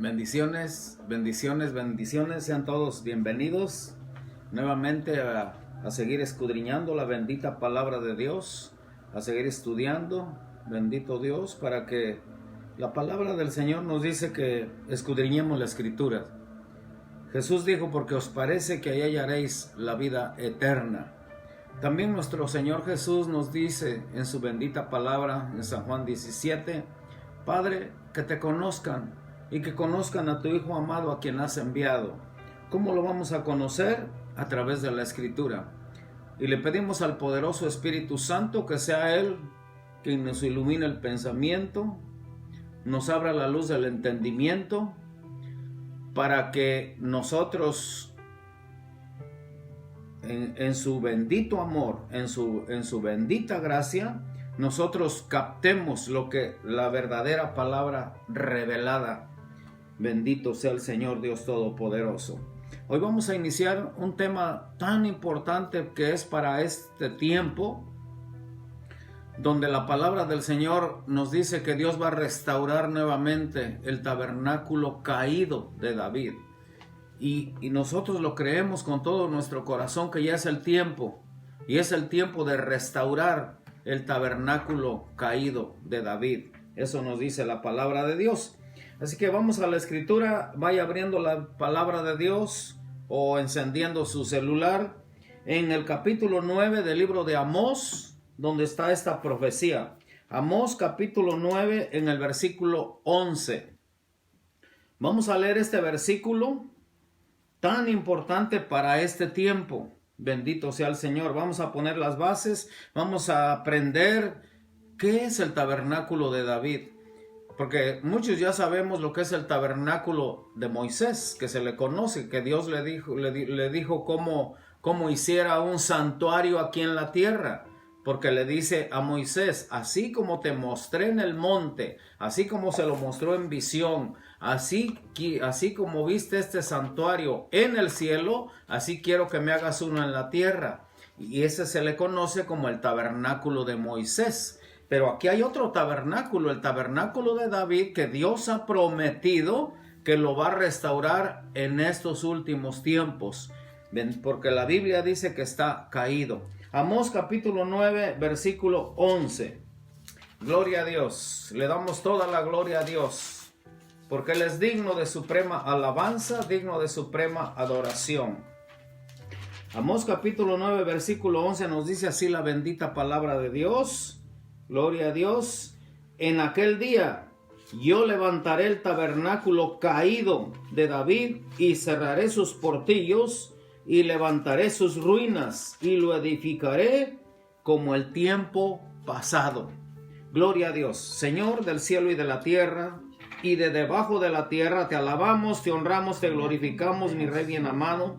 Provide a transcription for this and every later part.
Bendiciones, bendiciones, bendiciones. Sean todos bienvenidos nuevamente a seguir escudriñando la bendita palabra de Dios, a seguir estudiando, bendito Dios, para que la palabra del Señor nos dice que escudriñemos la Escritura. Jesús dijo, porque os parece que ahí hallaréis la vida eterna. También nuestro Señor Jesús nos dice en su bendita palabra, en San Juan 17, Padre, que te conozcan y que conozcan a tu Hijo amado a quien has enviado. ¿Cómo lo vamos a conocer? A través de la Escritura. Y le pedimos al poderoso Espíritu Santo que sea Él quien nos ilumine el pensamiento, nos abra la luz del entendimiento, para que nosotros en su bendito amor, en su bendita gracia, nosotros captemos lo que la verdadera palabra revelada. Bendito sea el Señor Dios Todopoderoso. Hoy vamos a iniciar un tema tan importante que es para este tiempo, donde la palabra del Señor nos dice que Dios va a restaurar nuevamente el tabernáculo caído de David. Y nosotros lo creemos con todo nuestro corazón que ya es el tiempo, y es el tiempo de restaurar el tabernáculo caído de David. Eso nos dice la palabra de Dios. Así que vamos a la Escritura, vaya abriendo la palabra de Dios o encendiendo su celular en el capítulo 9 del libro de Amós, donde está esta profecía. Amós capítulo 9 en el versículo 11. Vamos a leer este versículo tan importante para este tiempo. Bendito sea el Señor. Vamos a poner las bases, vamos a aprender qué es el tabernáculo de David. Porque muchos ya sabemos lo que es el tabernáculo de Moisés, que se le conoce, que Dios le dijo cómo hiciera un santuario aquí en la tierra. Porque le dice a Moisés, así como te mostré en el monte, así como se lo mostró en visión, así como viste este santuario en el cielo, así quiero que me hagas uno en la tierra. Y ese se le conoce como el tabernáculo de Moisés. Pero aquí hay otro tabernáculo, el tabernáculo de David, que Dios ha prometido que lo va a restaurar en estos últimos tiempos. Porque la Biblia dice que está caído. Amós capítulo 9, versículo 11. Gloria a Dios. Le damos toda la gloria a Dios, porque Él es digno de suprema alabanza, digno de suprema adoración. Amós capítulo 9, versículo 11 nos dice así la bendita palabra de Dios. Gloria a Dios. En aquel día yo levantaré el tabernáculo caído de David y cerraré sus portillos y levantaré sus ruinas y lo edificaré como el tiempo pasado. Gloria a Dios. Señor del cielo y de la tierra y de debajo de la tierra, te alabamos, te honramos, te glorificamos, mi Rey bien amado.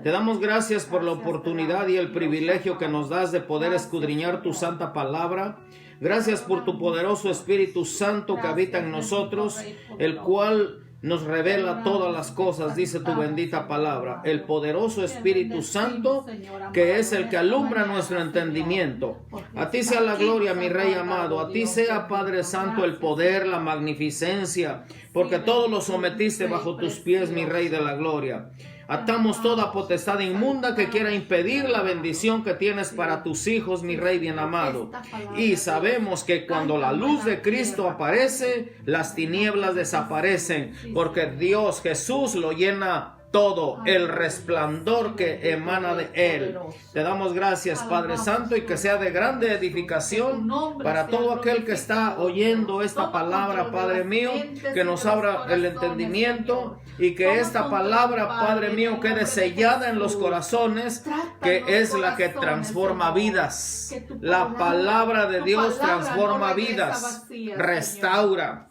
Te damos gracias por la oportunidad y el privilegio que nos das de poder escudriñar tu santa palabra. Gracias por tu poderoso Espíritu Santo que habita en nosotros, el cual nos revela todas las cosas, dice tu bendita palabra. El poderoso Espíritu Santo, que es el que alumbra nuestro entendimiento. A ti sea la gloria, mi Rey amado. A ti sea, Padre Santo, el poder, la magnificencia, porque todo lo sometiste bajo tus pies, mi Rey de la gloria. Atamos toda potestad inmunda que quiera impedir la bendición que tienes para tus hijos, mi Rey bien amado. Y sabemos que cuando la luz de Cristo aparece, las tinieblas desaparecen, porque Dios Jesús lo llena todo, el resplandor que emana de Él. Te damos gracias, Padre Santo, y que sea de grande edificación para todo aquel que está oyendo esta palabra, Padre mío, que nos abra el entendimiento y que esta palabra, Padre mío, quede sellada en los corazones, que es la que transforma vidas. La palabra de Dios transforma vidas, restaura,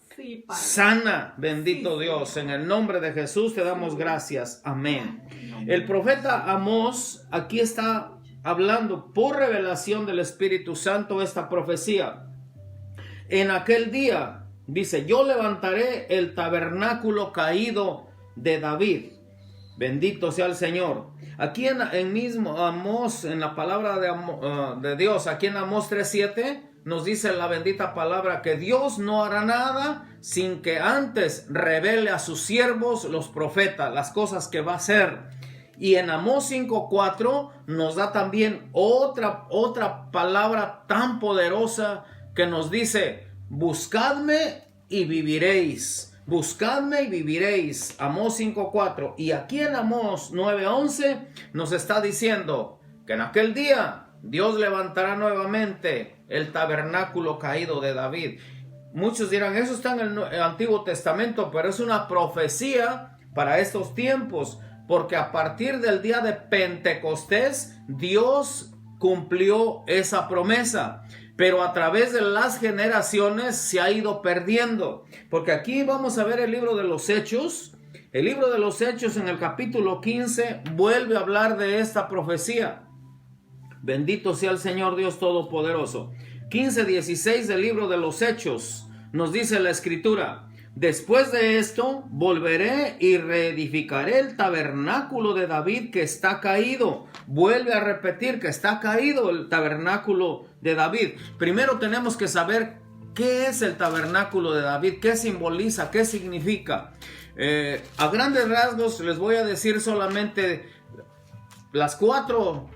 sana, bendito Dios. En el nombre de Jesús te damos gracias. Amén. El profeta Amós aquí está hablando por revelación del Espíritu Santo esta profecía. En aquel día, dice, yo levantaré el tabernáculo caído de David. Bendito sea el Señor. Aquí en mismo Amós, en la palabra de Dios, aquí en Amós 3:7, nos dice la bendita palabra que Dios no hará nada sin que antes revele a sus siervos, los profetas, las cosas que va a hacer. Y en Amós 5:4 nos da también otra palabra tan poderosa que nos dice: buscadme y viviréis. Buscadme y viviréis. Amós 5:4. Y aquí en Amós 9:11 nos está diciendo que en aquel día Dios levantará nuevamente el tabernáculo caído de David. Muchos dirán, eso está en el Antiguo Testamento, pero es una profecía para estos tiempos, porque a partir del día de Pentecostés, Dios cumplió esa promesa, pero a través de las generaciones se ha ido perdiendo, porque aquí vamos a ver el libro de los Hechos. El libro de los Hechos en el capítulo 15 vuelve a hablar de esta profecía. Bendito sea el Señor Dios Todopoderoso. 15:16 del libro de los Hechos nos dice la Escritura: después de esto volveré y reedificaré el tabernáculo de David que está caído. Vuelve a repetir que está caído el tabernáculo de David. Primero tenemos que saber qué es el tabernáculo de David, qué simboliza, qué significa. A grandes rasgos les voy a decir solamente las 4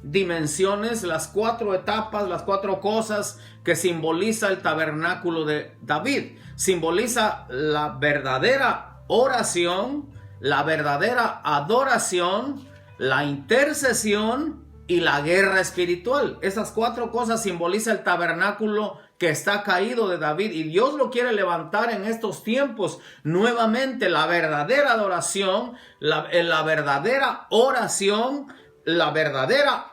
dimensiones, las 4 etapas, las 4 cosas que simboliza el tabernáculo de David. Simboliza la verdadera oración, la verdadera adoración, la intercesión y la guerra espiritual. Esas 4 cosas simboliza el tabernáculo que está caído de David, y Dios lo quiere levantar en estos tiempos nuevamente. La verdadera adoración, la verdadera oración, la verdadera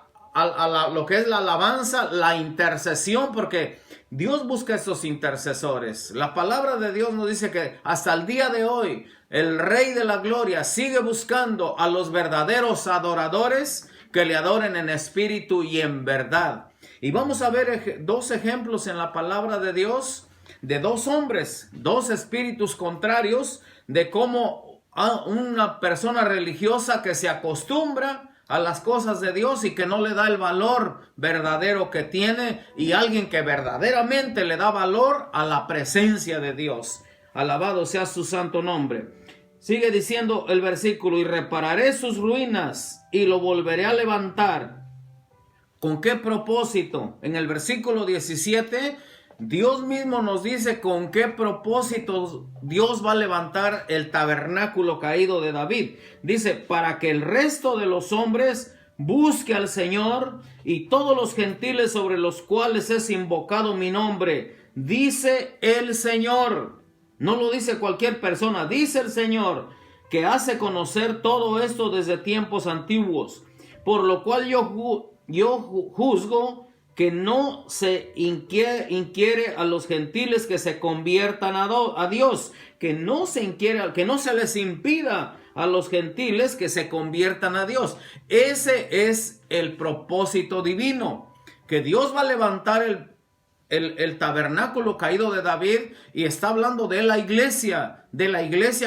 lo que es la alabanza, la intercesión, porque Dios busca estos intercesores. La palabra de Dios nos dice que hasta el día de hoy el Rey de la Gloria sigue buscando a los verdaderos adoradores que le adoren en espíritu y en verdad. Y vamos a ver 2 ejemplos en la palabra de Dios de 2 hombres, 2 espíritus contrarios, de cómo una persona religiosa que se acostumbra a las cosas de Dios y que no le da el valor verdadero que tiene, y alguien que verdaderamente le da valor a la presencia de Dios. Alabado sea su santo nombre. Sigue diciendo el versículo: y repararé sus ruinas y lo volveré a levantar. ¿Con qué propósito? En el versículo 17 Dios mismo nos dice con qué propósito Dios va a levantar el tabernáculo caído de David. Dice: para que el resto de los hombres busque al Señor, y todos los gentiles sobre los cuales es invocado mi nombre. Dice el Señor. No lo dice cualquier persona, dice el Señor, que hace conocer todo esto desde tiempos antiguos. Por lo cual yo juzgo que no se inquiere a los gentiles que se conviertan a Dios, que no se les impida a los gentiles que se conviertan a Dios. Ese es el propósito divino, que Dios va a levantar el tabernáculo caído de David, y está hablando de la iglesia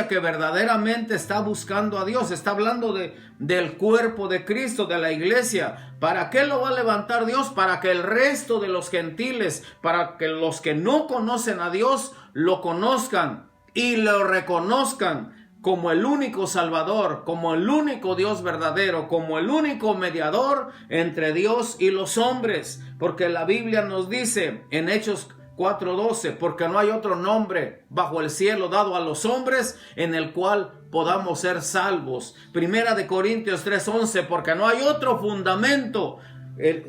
que verdaderamente está buscando a Dios. Está hablando del cuerpo de Cristo, de la iglesia. ¿Para qué lo va a levantar Dios? Para que el resto de los gentiles, para que los que no conocen a Dios lo conozcan y lo reconozcan como el único Salvador, como el único Dios verdadero, como el único mediador entre Dios y los hombres. Porque la Biblia nos dice en Hechos 4:12, porque no hay otro nombre bajo el cielo dado a los hombres en el cual podamos ser salvos. Primera de Corintios 3:11, porque no hay otro fundamento,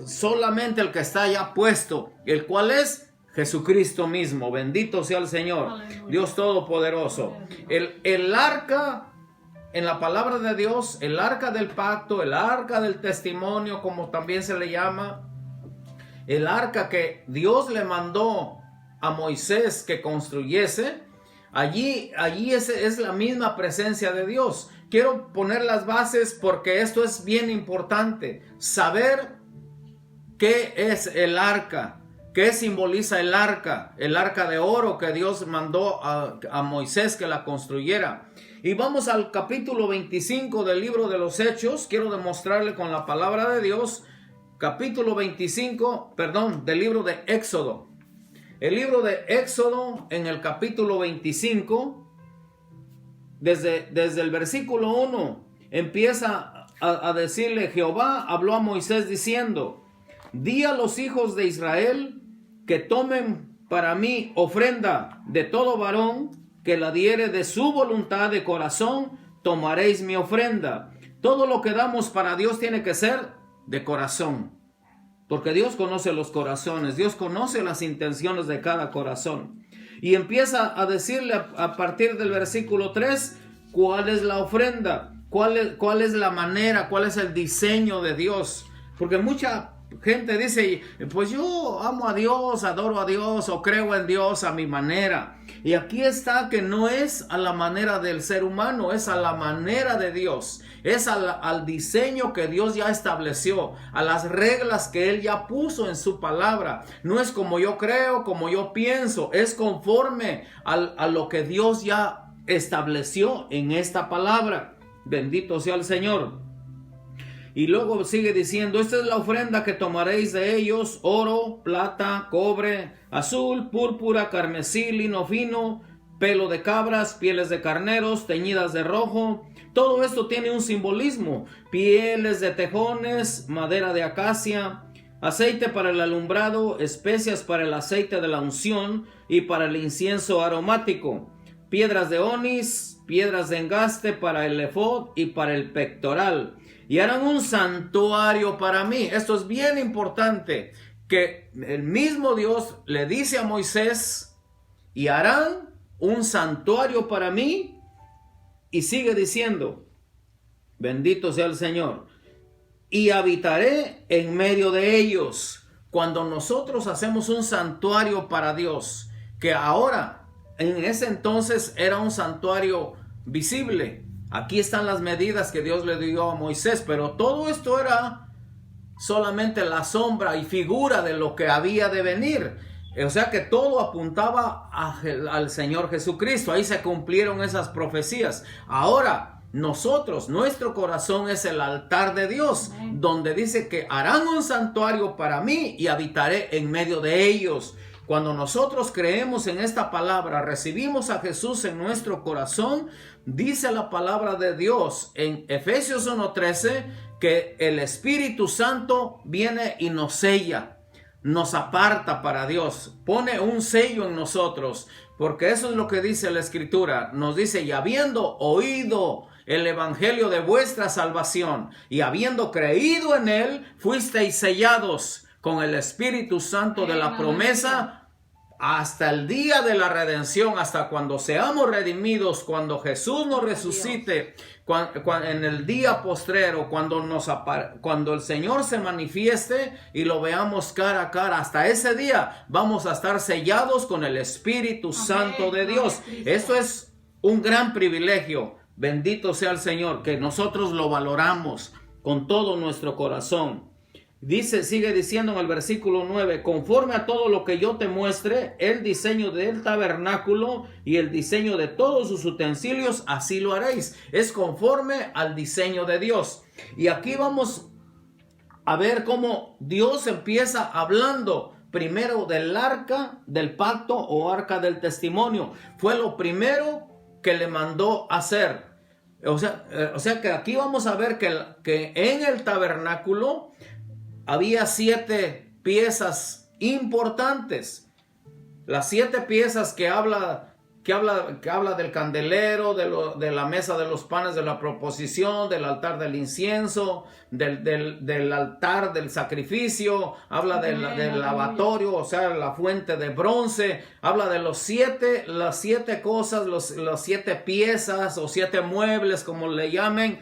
solamente el que está ya puesto, el cual es Jesucristo mismo. Bendito sea el Señor. Aleluya. Dios Todopoderoso. El arca, en la palabra de Dios, el arca del pacto, el arca del testimonio, como también se le llama, el arca que Dios le mandó a Moisés que construyese, allí es la misma presencia de Dios. Quiero poner las bases porque esto es bien importante, saber qué es el arca. ¿Qué simboliza el arca? El arca de oro que Dios mandó a Moisés que la construyera. Y vamos al capítulo 25 del libro de los Hechos. Quiero demostrarle con la palabra de Dios. Capítulo 25, del libro de Éxodo. El libro de Éxodo, en el capítulo 25, desde el versículo 1, empieza a decirle: Jehová habló a Moisés diciendo: di a los hijos de Israel que tomen para mí ofrenda de todo varón que la diere de su voluntad de corazón, tomaréis mi ofrenda. Todo lo que damos para Dios tiene que ser de corazón, porque Dios conoce los corazones, Dios conoce las intenciones de cada corazón. Y empieza a decirle a partir del versículo 3, cuál es la ofrenda, cuál es la manera, cuál es el diseño de Dios. Porque mucha gente dice: pues yo amo a Dios, adoro a Dios o creo en Dios a mi manera. Y aquí está que no es a la manera del ser humano, es a la manera de Dios. Es al diseño que Dios ya estableció, a las reglas que Él ya puso en su palabra. No es como yo creo, como yo pienso, es conforme a lo que Dios ya estableció en esta palabra. Bendito sea el Señor. Y luego sigue diciendo: esta es la ofrenda que tomaréis de ellos: oro, plata, cobre, azul, púrpura, carmesí, lino fino, pelo de cabras, pieles de carneros teñidas de rojo. Todo esto tiene un simbolismo: pieles de tejones, madera de acacia, aceite para el alumbrado, especias para el aceite de la unción y para el incienso aromático, piedras de onis, piedras de engaste para el efod y para el pectoral. Y harán un santuario para mí. Esto es bien importante, que el mismo Dios le dice a Moisés: y harán un santuario para mí. Y sigue diciendo: bendito sea el Señor, y habitaré en medio de ellos. Cuando nosotros hacemos un santuario para Dios, que ahora, en ese entonces era un santuario visible. Aquí están las medidas que Dios le dio a Moisés, pero todo esto era solamente la sombra y figura de lo que había de venir. O sea que todo apuntaba al Señor Jesucristo. Ahí se cumplieron esas profecías. Ahora, nosotros, nuestro corazón es el altar de Dios, donde dice que harán un santuario para mí y habitaré en medio de ellos. Cuando nosotros creemos en esta palabra, recibimos a Jesús en nuestro corazón, dice la palabra de Dios en Efesios 1:13 que el Espíritu Santo viene y nos sella, nos aparta para Dios, pone un sello en nosotros, porque eso es lo que dice la Escritura. Nos dice: y habiendo oído el evangelio de vuestra salvación y habiendo creído en él, fuisteis sellados con el Espíritu Santo de la promesa hasta el día de la redención, hasta cuando seamos redimidos, cuando Jesús nos resucite, en el día postrero, cuando el Señor se manifieste y lo veamos cara a cara. Hasta ese día vamos a estar sellados con el Espíritu Santo de Dios. Esto es un gran privilegio. Bendito sea el Señor, que nosotros lo valoramos con todo nuestro corazón. Sigue diciendo en el versículo 9: conforme a todo lo que yo te muestre, el diseño del tabernáculo y el diseño de todos sus utensilios, así lo haréis. Es conforme al diseño de Dios. Y aquí vamos a ver cómo Dios empieza hablando primero del arca del pacto o arca del testimonio. Fue lo primero que le mandó hacer. O sea que aquí vamos a ver que en el tabernáculo había 7 piezas importantes. Las 7 piezas que habla del candelero, de la mesa de los panes de la proposición, del altar del incienso, del altar del sacrificio, habla del lavatorio, o sea, la fuente de bronce. Habla de las 7 cosas, las 7 piezas o 7 muebles, como le llamen.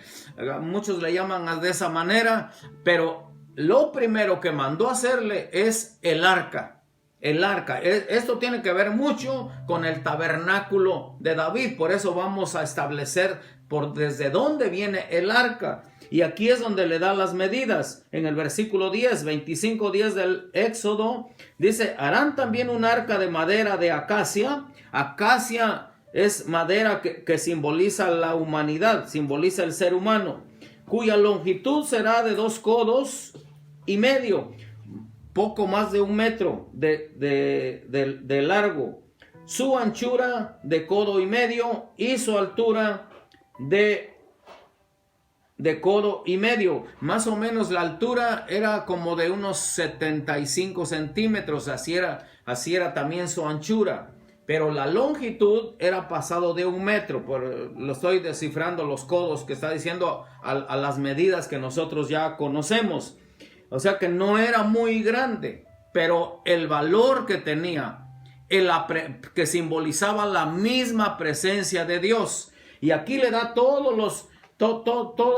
Muchos le llaman de esa manera, pero lo primero que mandó hacerle es el arca. El arca. Esto tiene que ver mucho con el tabernáculo de David. Por eso vamos a establecer desde dónde viene el arca. Y aquí es donde le da las medidas. En el versículo 25:10 del Éxodo dice: harán también un arca de madera de acacia. Acacia es madera que simboliza la humanidad, simboliza el ser humano, cuya longitud será de 2 codos y medio. poco más de 1 metro de largo, su anchura de codo y medio y su altura de codo y medio. Más o menos la altura era como de unos 75 centímetros, así era también su anchura. Pero la longitud era pasado de 1 metro, lo estoy descifrando los codos que está diciendo a las medidas que nosotros ya conocemos. O sea que no era muy grande, pero el valor que tenía, que simbolizaba la misma presencia de Dios. Y aquí le da todas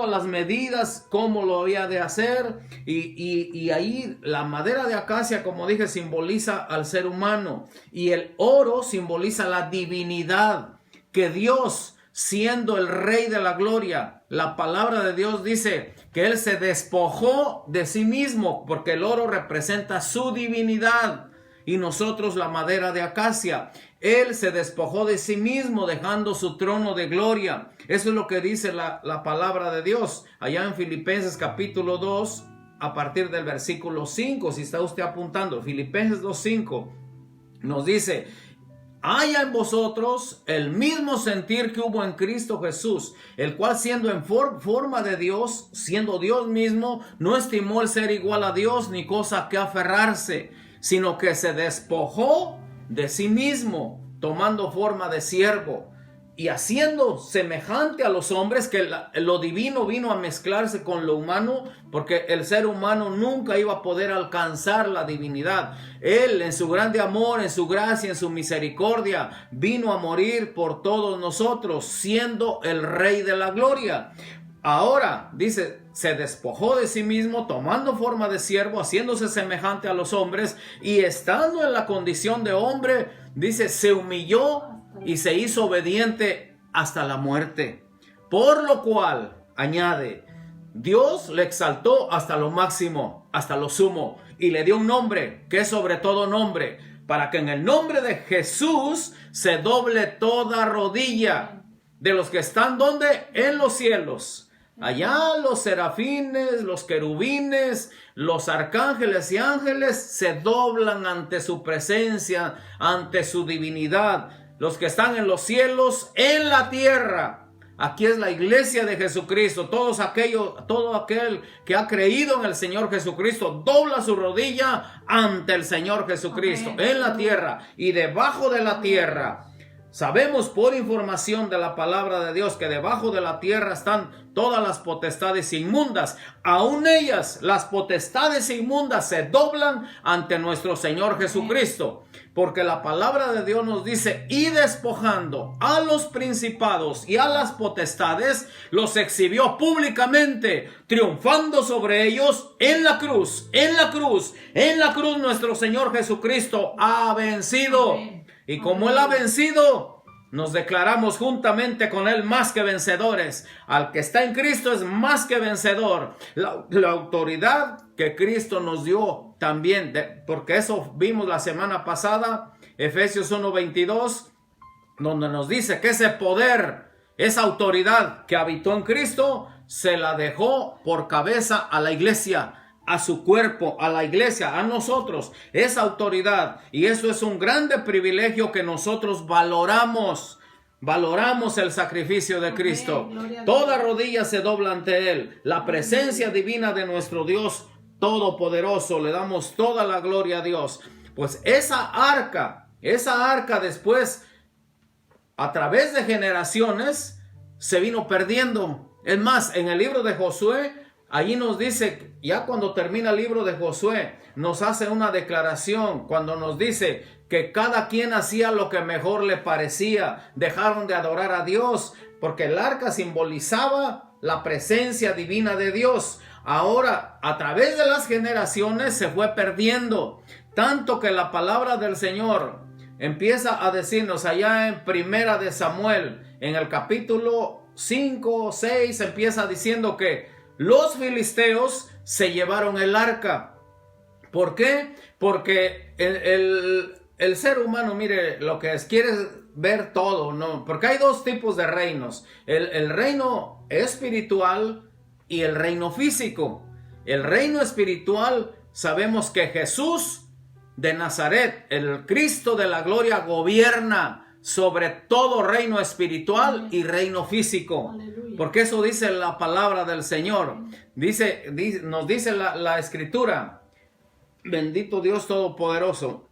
las medidas, cómo lo había de hacer. Y ahí la madera de acacia, como dije, simboliza al ser humano. Y el oro simboliza la divinidad, que Dios, siendo el Rey de la Gloria, la palabra de Dios dice que Él se despojó de sí mismo, porque el oro representa su divinidad y nosotros la madera de acacia. Él se despojó de sí mismo, dejando su trono de gloria. Eso es lo que dice la palabra de Dios allá en Filipenses capítulo 2, a partir del versículo 5, si está usted apuntando. Filipenses 2:5 nos dice: haya en vosotros el mismo sentir que hubo en Cristo Jesús, el cual, siendo en forma de Dios, siendo Dios mismo, no estimó el ser igual a Dios ni cosa que aferrarse, sino que se despojó de sí mismo, tomando forma de siervo, y haciendo semejante a los hombres, que lo divino vino a mezclarse con lo humano, porque el ser humano nunca iba a poder alcanzar la divinidad. Él, en su grande amor, en su gracia, en su misericordia, vino a morir por todos nosotros, siendo el Rey de la Gloria. Ahora, dice, se despojó de sí mismo, tomando forma de siervo, haciéndose semejante a los hombres, y estando en la condición de hombre, dice, se humilló y se hizo obediente hasta la muerte. Por lo cual, añade, Dios le exaltó hasta lo máximo, hasta lo sumo, y le dio un nombre que es sobre todo nombre, para que en el nombre de Jesús se doble toda rodilla de los que están, ¿dónde? En los cielos. Allá los serafines, los querubines, los arcángeles y ángeles se doblan ante su presencia, ante su divinidad. Los que están en los cielos, en la tierra. Aquí es la iglesia de Jesucristo. Todo aquel que ha creído en el Señor Jesucristo dobla su rodilla ante el Señor Jesucristo. Amén. En la tierra y debajo de la tierra. Sabemos por información de la palabra de Dios que debajo de la tierra están todas las potestades inmundas. Aún ellas, las potestades inmundas, se doblan ante nuestro Señor Jesucristo. Porque la palabra de Dios nos dice: y despojando a los principados y a las potestades, los exhibió públicamente, triunfando sobre ellos en la cruz. En la cruz nuestro Señor Jesucristo ha vencido. Amén. Y como Él ha vencido, nos declaramos juntamente con Él más que vencedores. Al que está en Cristo es más que vencedor. La autoridad que Cristo nos dio también, porque eso vimos la semana pasada, Efesios 1:22, donde nos dice que ese poder, esa autoridad que habitó en Cristo, se la dejó por cabeza a la iglesia, a su cuerpo, a la iglesia, a nosotros, esa autoridad. Y eso es un grande privilegio que nosotros valoramos el sacrificio de Cristo. Toda rodilla se dobla ante Él. La presencia divina de nuestro Dios Todopoderoso, le damos toda la gloria a Dios. Pues esa arca después, a través de generaciones, se vino perdiendo. Es más, en el libro de Josué, allí nos dice, ya cuando termina el libro de Josué, nos hace una declaración cuando nos dice que cada quien hacía lo que mejor le parecía. Dejaron de adorar a Dios porque el arca simbolizaba la presencia divina de Dios. Ahora, a través de las generaciones se fue perdiendo, tanto que la palabra del Señor empieza a decirnos allá en Primera de Samuel, en el capítulo 5 o 6, empieza diciendo que los filisteos se llevaron el arca. ¿Por qué? Porque el ser humano, mire, lo que es, quiere ver todo, ¿no? Porque hay dos tipos de reinos. El reino espiritual y el reino físico. El reino espiritual sabemos que Jesús de Nazaret, el Cristo de la gloria, gobierna sobre todo reino espiritual y reino físico. Aleluya. Porque eso dice la palabra del Señor. Nos dice la Escritura, bendito Dios Todopoderoso,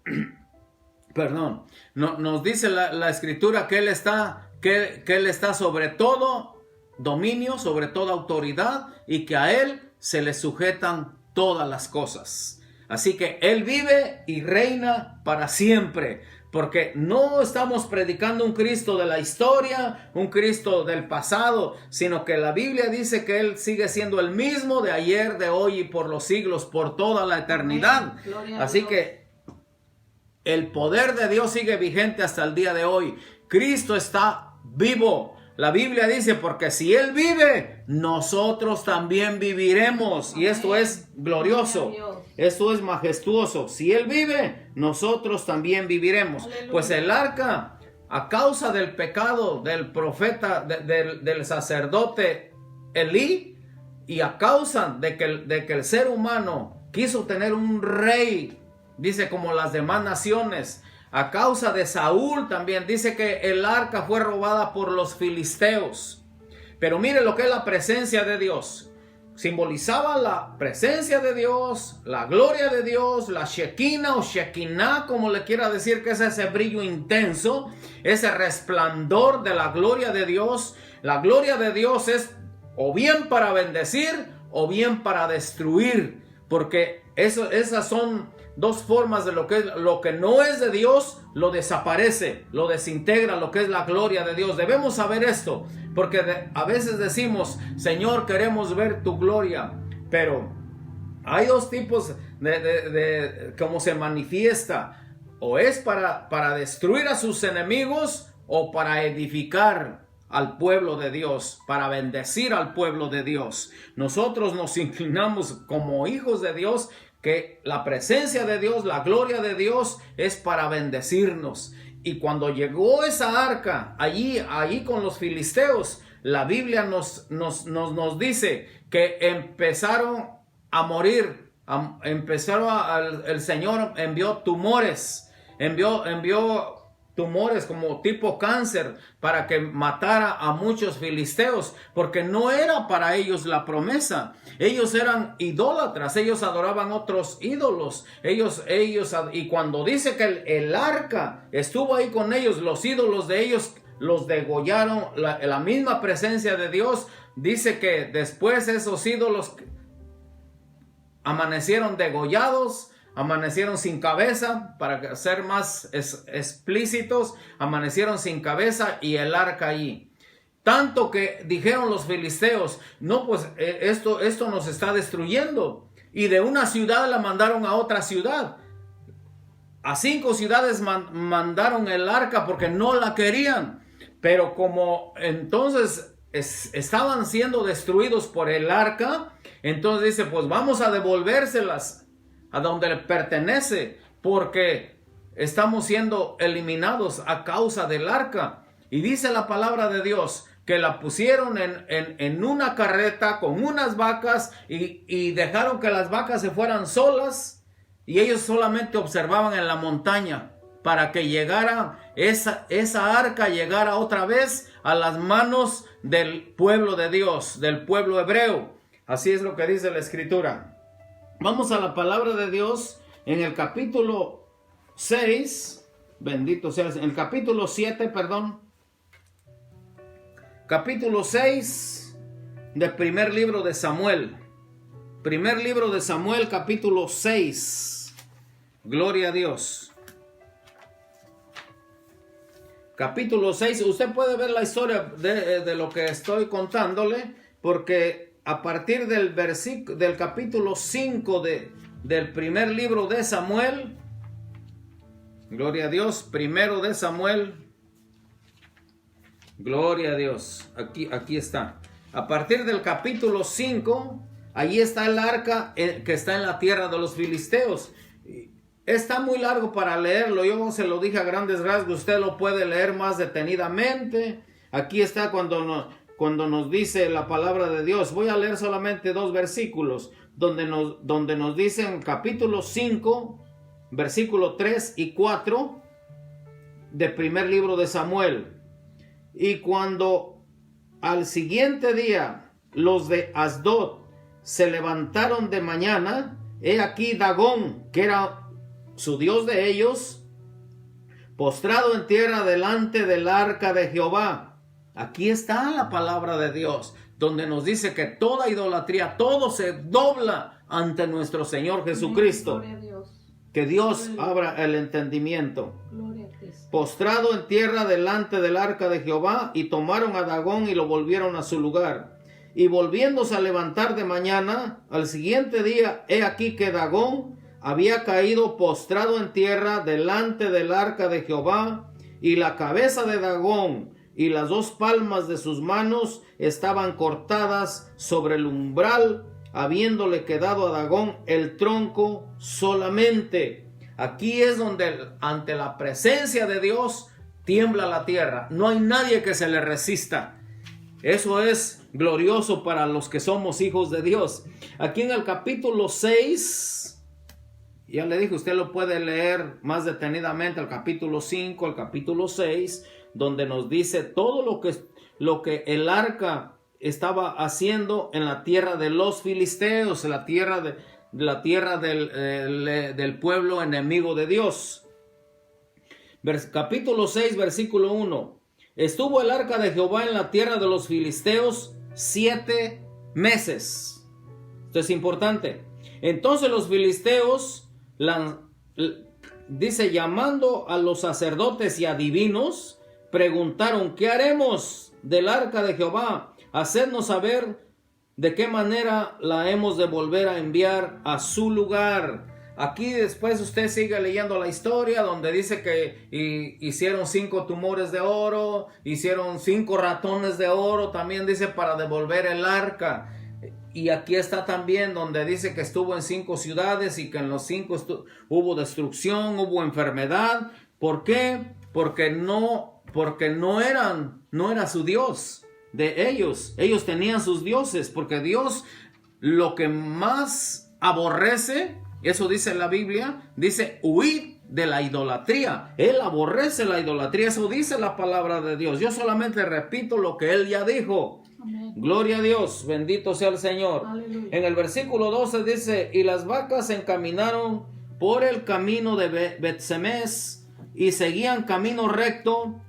perdón, nos dice la Escritura que Él está sobre todo dominio, sobre toda autoridad, y que a Él se le sujetan todas las cosas. Así que Él vive y reina para siempre, porque no estamos predicando un Cristo de la historia, un Cristo del pasado, sino que la Biblia dice que Él sigue siendo el mismo de ayer, de hoy y por los siglos, por toda la eternidad. Así que el poder de Dios sigue vigente hasta el día de hoy. Cristo está vivo. La Biblia dice, porque si Él vive, nosotros también viviremos. Y esto es glorioso, esto es majestuoso. Si Él vive, nosotros también viviremos. Aleluya. Pues el arca, a causa del pecado del profeta, del sacerdote Elí, y a causa de que el ser humano quiso tener un rey, dice, como las demás naciones, a causa de Saúl también, dice que el arca fue robada por los filisteos. Pero mire lo que es la presencia de Dios. Simbolizaba la presencia de Dios, la gloria de Dios, la Shekinah o Shekinah, como le quiera decir, que es ese brillo intenso, ese resplandor de la gloria de Dios. La gloria de Dios es o bien para bendecir o bien para destruir, porque esas son dos formas de lo que no es de Dios, lo desaparece, lo desintegra, lo que es la gloria de Dios. Debemos saber esto, porque a veces decimos, Señor, queremos ver tu gloria, pero hay dos tipos de cómo se manifiesta, o es para destruir a sus enemigos, o para edificar al pueblo de Dios, para bendecir al pueblo de Dios. Nosotros nos inclinamos como hijos de Dios, que la presencia de Dios, la gloria de Dios es para bendecirnos. Y cuando llegó esa arca allí con los filisteos, la Biblia nos dice que empezaron a morir, el Señor envió tumores, envió tumores como tipo cáncer para que matara a muchos filisteos, porque no era para ellos la promesa. Ellos eran idólatras, ellos adoraban otros ídolos, y cuando dice que el arca estuvo ahí con ellos, los ídolos de ellos los degollaron. La misma presencia de Dios dice que después esos ídolos amanecieron degollados, amanecieron sin cabeza, para ser más explícitos, amanecieron sin cabeza y el arca allí. Tanto que dijeron los filisteos, no, pues esto nos está destruyendo. Y de una ciudad la mandaron a otra ciudad. A 5 ciudades mandaron el arca porque no la querían. Pero como entonces estaban siendo destruidos por el arca, entonces dice, pues vamos a devolvérselas a donde le pertenece, porque estamos siendo eliminados a causa del arca. Y dice la palabra de Dios que la pusieron en una carreta con unas vacas y dejaron que las vacas se fueran solas, y ellos solamente observaban en la montaña para que llegara esa arca, llegara otra vez a las manos del pueblo de Dios, del pueblo hebreo. Así es lo que dice la Escritura. Vamos a la palabra de Dios en el capítulo 6, bendito sea, en el capítulo 7, perdón. Capítulo 6 del primer libro de Samuel. Primer libro de Samuel, capítulo 6. Gloria a Dios. Capítulo 6. Usted puede ver la historia de lo que estoy contándole, porque a partir del capítulo 5 del primer libro de Samuel, gloria a Dios, primero de Samuel, gloria a Dios, aquí está. A partir del capítulo 5, allí está el arca que está en la tierra de los filisteos. Está muy largo para leerlo, yo se lo dije a grandes rasgos, usted lo puede leer más detenidamente. Aquí está cuando cuando nos dice la palabra de Dios. Voy a leer solamente 2 versículos donde nos dice en capítulo 5, versículo 3 y 4 del primer libro de Samuel. Y cuando al siguiente día los de Asdod se levantaron de mañana, he aquí Dagón, que era su dios de ellos, postrado en tierra delante del arca de Jehová. Aquí está la palabra de Dios, donde nos dice que toda idolatría, todo se dobla ante nuestro Señor Jesucristo. Gloria a Dios. Que Dios abra el entendimiento. Gloria a Cristo. Postrado en tierra delante del arca de Jehová, y tomaron a Dagón y lo volvieron a su lugar. Y volviéndose a levantar de mañana, al siguiente día, he aquí que Dagón había caído postrado en tierra delante del arca de Jehová, y la cabeza de Dagón y las 2 palmas de sus manos estaban cortadas sobre el umbral, habiéndole quedado a Dagón el tronco solamente. Aquí es donde ante la presencia de Dios tiembla la tierra. No hay nadie que se le resista. Eso es glorioso para los que somos hijos de Dios. Aquí en el capítulo 6, ya le dije, usted lo puede leer más detenidamente, el capítulo 5, el capítulo 6, donde nos dice todo lo que el arca estaba haciendo en la tierra de los filisteos, la tierra del pueblo enemigo de Dios. Capítulo 6, versículo 1. Estuvo el arca de Jehová en la tierra de los filisteos 7 meses. Esto es importante. Entonces los filisteos, dice, llamando a los sacerdotes y adivinos, preguntaron: ¿qué haremos del arca de Jehová? Hacednos saber de qué manera la hemos de volver a enviar a su lugar. Aquí después usted sigue leyendo la historia donde dice que hicieron 5 tumores de oro, hicieron 5 ratones de oro, también dice para devolver el arca. Y aquí está también donde dice que estuvo en 5 ciudades y que en los 5 hubo destrucción, hubo enfermedad. ¿Por qué? Porque no era su Dios de ellos. Ellos tenían sus dioses, porque Dios lo que más aborrece, eso dice la Biblia, dice huid de la idolatría. Él aborrece la idolatría, eso dice la palabra de Dios. Yo solamente repito lo que Él ya dijo. Amén. Gloria a Dios, bendito sea el Señor. Aleluya. En el versículo 12 dice: y las vacas se encaminaron por el camino de Bet-Semes y seguían camino recto,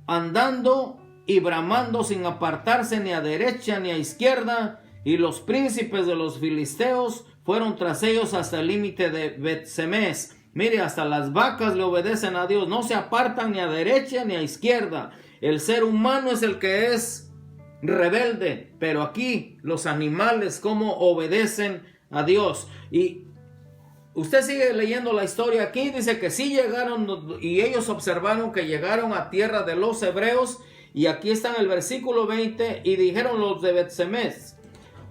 andando y bramando sin apartarse ni a derecha ni a izquierda, y los príncipes de los filisteos fueron tras ellos hasta el límite de Bet-Semes. Mire, hasta las vacas le obedecen a Dios, no se apartan ni a derecha ni a izquierda. El ser humano es el que es rebelde, pero aquí los animales cómo obedecen a Dios. Y usted sigue leyendo la historia aquí, dice que sí llegaron, y ellos observaron que llegaron a tierra de los hebreos. Y aquí está en el versículo 20, y dijeron los de Bet-Semes: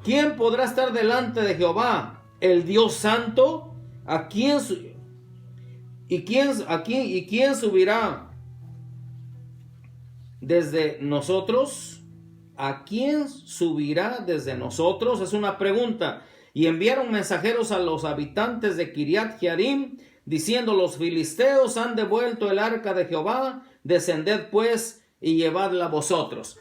¿quién podrá estar delante de Jehová, el Dios santo? ¿Quién subirá desde nosotros? ¿A quién subirá desde nosotros? Es una pregunta. Y enviaron mensajeros a los habitantes de Kiriat Jearim, diciendo: los filisteos han devuelto el arca de Jehová, descended pues y llevadla vosotros.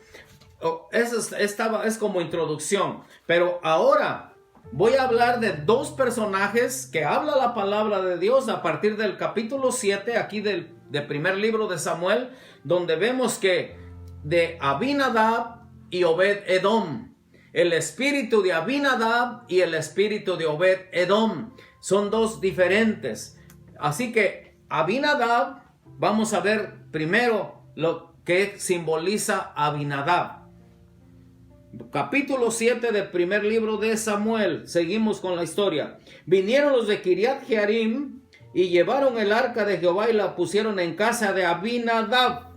Es como introducción, pero ahora voy a hablar de 2 personajes que habla la palabra de Dios a partir del capítulo 7 aquí del primer libro de Samuel, donde vemos que de Abinadab y Obed-Edom, el espíritu de Abinadab y el espíritu de Obed-Edom son 2 diferentes. Así que Abinadab, vamos a ver primero lo que simboliza Abinadab. Capítulo 7 del primer libro de Samuel. Seguimos con la historia. Vinieron los de Kiriat Jearim y llevaron el arca de Jehová y la pusieron en casa de Abinadab,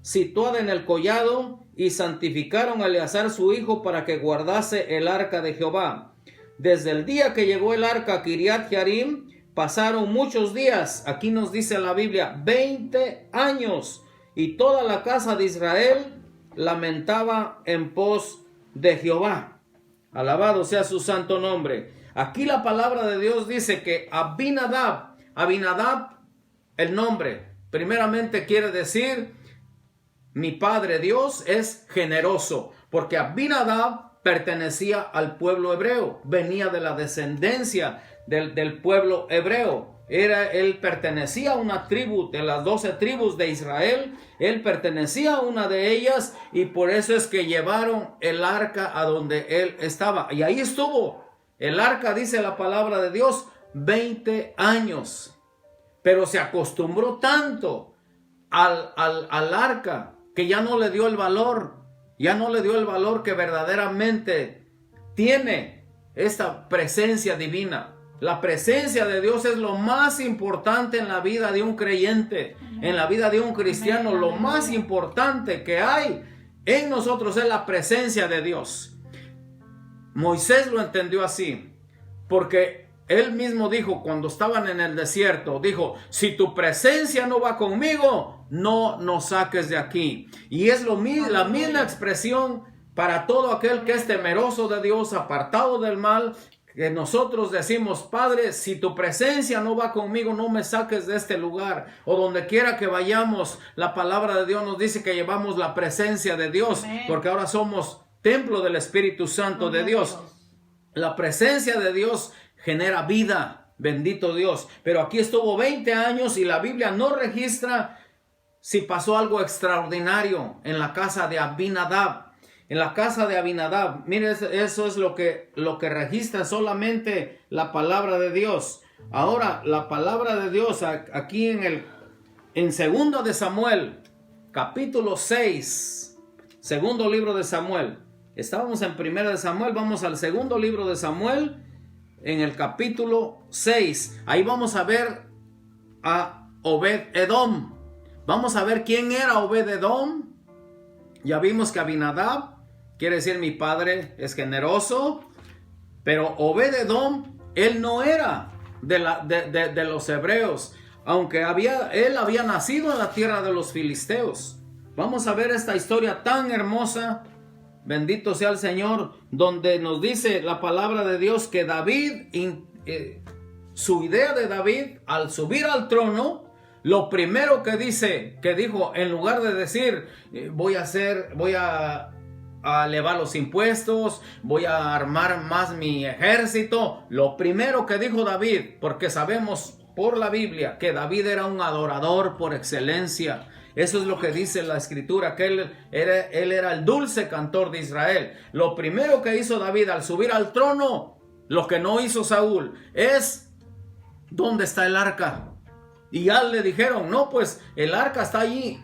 situada en el collado, y santificaron a Eleazar su hijo para que guardase el arca de Jehová. Desde el día que llegó el arca a Kiriat Jearim pasaron muchos días. Aquí nos dice la Biblia 20 años. Y toda la casa de Israel lamentaba en pos de Jehová. Alabado sea su santo nombre. Aquí la palabra de Dios dice que Abinadab, el nombre, primeramente quiere decir, mi Padre Dios es generoso, porque Abinadab pertenecía al pueblo hebreo, venía de la descendencia del pueblo hebreo. Él pertenecía a una tribu de las 12 tribus de Israel. Él pertenecía a una de ellas y por eso es que llevaron el arca a donde él estaba. Y ahí estuvo el arca, dice la palabra de Dios, 20 años. Pero se acostumbró tanto al arca que ya no le dio el valor. Ya no le dio el valor que verdaderamente tiene esta presencia divina. La presencia de Dios es lo más importante en la vida de un creyente, en la vida de un cristiano. Lo más importante que hay en nosotros es la presencia de Dios. Moisés lo entendió así, porque él mismo dijo cuando estaban en el desierto, dijo, si tu presencia no va conmigo, no nos saques de aquí. Y es la misma expresión para todo aquel que es temeroso de Dios, apartado del mal, que nosotros decimos, Padre, si tu presencia no va conmigo, no me saques de este lugar. O donde quiera que vayamos, la palabra de Dios nos dice que llevamos la presencia de Dios, porque ahora somos templo del Espíritu Santo de Dios. La presencia de Dios genera vida, bendito Dios. Pero aquí estuvo 20 años y la Biblia no registra si pasó algo extraordinario en la casa de Abinadab. En la casa de Abinadab, mire, eso es lo que registra solamente la palabra de Dios. Ahora, la palabra de Dios aquí en segundo de Samuel, capítulo 6, segundo libro de Samuel. Estábamos en primera de Samuel, vamos al segundo libro de Samuel, en el capítulo 6. Ahí vamos a ver a Obed-Edom. Vamos a ver quién era Obed-Edom. Ya vimos que Abinadab quiere decir mi padre es generoso, pero Obed-Edom, él no era de los hebreos, aunque él había nacido en la tierra de los filisteos. Vamos a ver esta historia tan hermosa, bendito sea el Señor, donde nos dice la palabra de Dios que David, su idea de David al subir al trono, lo primero que dijo, en lugar de decir voy a elevar los impuestos, voy a armar más mi ejército, lo primero que dijo David, porque sabemos por la Biblia que David era un adorador por excelencia. Eso es lo que dice la escritura, que él era el dulce cantor de Israel. Lo primero que hizo David al subir al trono, lo que no hizo Saúl, es ¿dónde está el arca? Y ya le dijeron, no, pues el arca está allí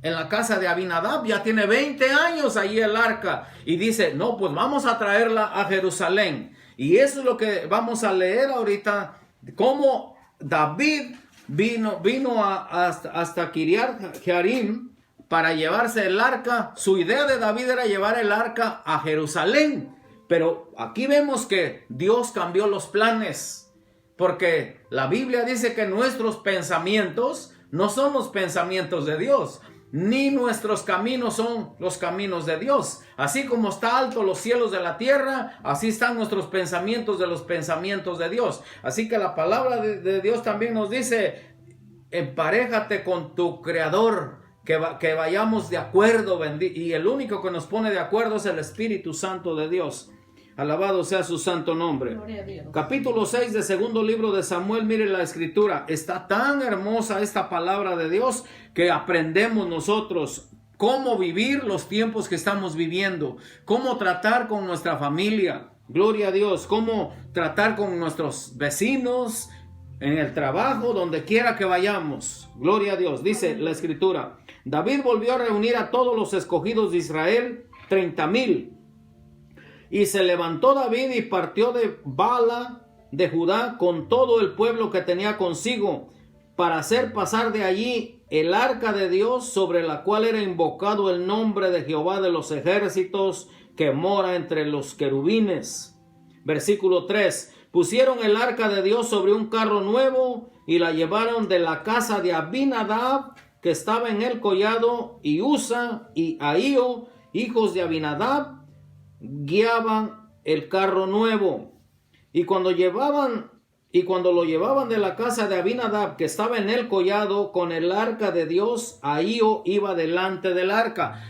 en la casa de Abinadab, ya tiene 20 años allí el arca. Y dice, no, pues vamos a traerla a Jerusalén. Y eso es lo que vamos a leer ahorita, cómo David vino hasta Kiriat Jearim para llevarse el arca. Su idea de David era llevar el arca a Jerusalén. Pero aquí vemos que Dios cambió los planes, porque la Biblia dice que nuestros pensamientos no son los pensamientos de Dios, ni nuestros caminos son los caminos de Dios. Así como está alto los cielos de la tierra, así están nuestros pensamientos de los pensamientos de Dios. Así que la palabra de Dios también nos dice, emparéjate con tu Creador, que vayamos de acuerdo, y el único que nos pone de acuerdo es el Espíritu Santo de Dios. Alabado sea su santo nombre. Capítulo 6 de segundo libro de Samuel. Mire la escritura. Está tan hermosa esta palabra de Dios que aprendemos nosotros cómo vivir los tiempos que estamos viviendo. Cómo tratar con nuestra familia. Gloria a Dios. Cómo tratar con nuestros vecinos, en el trabajo, donde quiera que vayamos. Gloria a Dios. Dice la escritura. David volvió a reunir a todos los escogidos de Israel, 30,000. Y se levantó David y partió de Bala de Judá con todo el pueblo que tenía consigo, para hacer pasar de allí el arca de Dios, sobre la cual era invocado el nombre de Jehová de los ejércitos, que mora entre los querubines. Versículo 3. Pusieron el arca de Dios sobre un carro nuevo y la llevaron de la casa de Abinadab, que estaba en el collado, y Usa y Ahío, hijos de Abinadab, guiaban el carro nuevo. Y cuando lo llevaban de la casa de Abinadab, que estaba en el collado con el arca de Dios, Ahío iba delante del arca.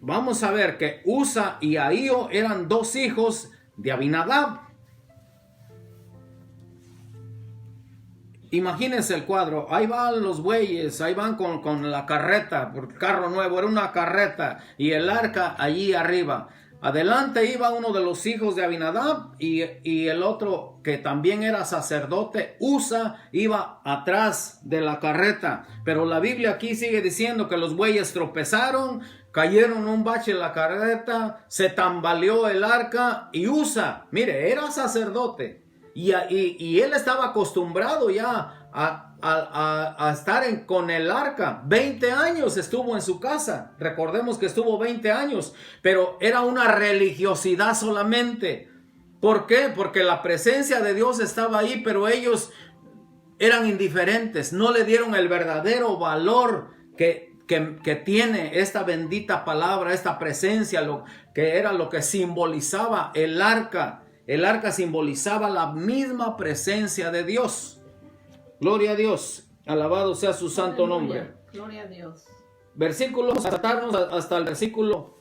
Vamos a ver que Usa y Ahío eran dos hijos de Abinadab. Imagínense el cuadro, ahí van los bueyes, ahí van con la carreta, porque carro nuevo, era una carreta, y el arca allí arriba. Adelante iba uno de los hijos de Abinadab y el otro que también era sacerdote, Usa, iba atrás de la carreta. Pero la Biblia aquí sigue diciendo que los bueyes tropezaron, cayeron en un bache en la carreta, se tambaleó el arca y Usa, mire, era sacerdote. Y él estaba acostumbrado ya a estar con el arca. 20 años estuvo en su casa. Recordemos que estuvo 20 años. Pero era una religiosidad solamente. ¿Por qué? Porque la presencia de Dios estaba ahí, pero ellos eran indiferentes. No le dieron el verdadero valor que tiene esta bendita palabra, esta presencia, lo que era lo que simbolizaba el arca. El arca simbolizaba la misma presencia de Dios. Gloria a Dios. Alabado sea su santo nombre. Gloria a Dios. Versículos, saltarnos hasta el versículo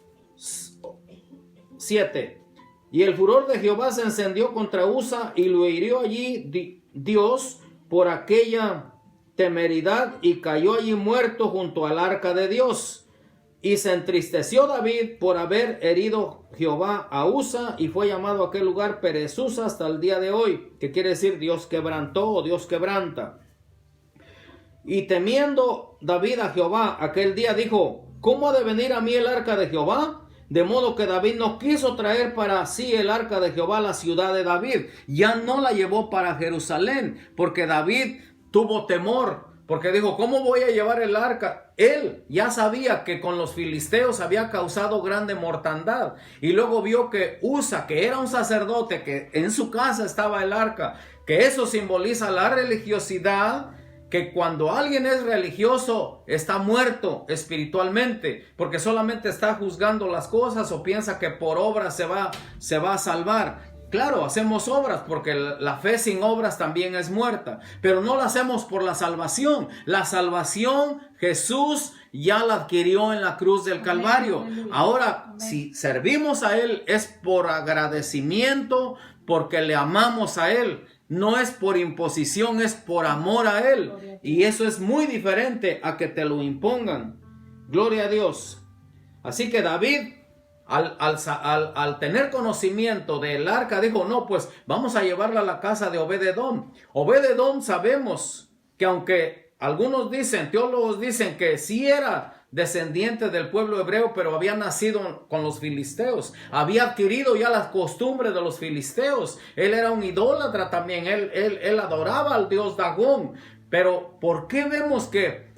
7. Y el furor de Jehová se encendió contra Usa y lo hirió allí Dios por aquella temeridad y cayó allí muerto junto al arca de Dios. Y se entristeció David por haber herido Jehová a Usa y fue llamado a aquel lugar Perez-Usa hasta el día de hoy, que quiere decir Dios quebrantó o Dios quebranta. Y temiendo David a Jehová aquel día dijo, ¿cómo ha de venir a mí el arca de Jehová? De modo que David no quiso traer para sí el arca de Jehová a la ciudad de David. Ya no la llevó para Jerusalén, porque David tuvo temor. Porque dijo, ¿cómo voy a llevar el arca? Él ya sabía que con los filisteos había causado grande mortandad. Y luego vio que Usa, que era un sacerdote, que en su casa estaba el arca, que eso simboliza la religiosidad, que cuando alguien es religioso está muerto espiritualmente, porque solamente está juzgando las cosas o piensa que por obras se va a salvar. Claro, hacemos obras porque la fe sin obras también es muerta, pero no la hacemos por la salvación. La salvación Jesús ya la adquirió en la cruz del Calvario. Ahora, si servimos a Él es por agradecimiento, porque le amamos a Él. No es por imposición, es por amor a Él. Y eso es muy diferente a que te lo impongan. Gloria a Dios. Así que David, al tener conocimiento del arca, dijo, no, pues vamos a llevarla a la casa de Obed-Edom. Obed-Edom sabemos que aunque algunos dicen, teólogos dicen que sí era descendiente del pueblo hebreo, pero había nacido con los filisteos, había adquirido ya las costumbres de los filisteos. Él era un idólatra también, él adoraba al dios Dagón. Pero ¿por qué vemos que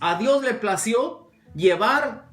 a Dios le plació llevar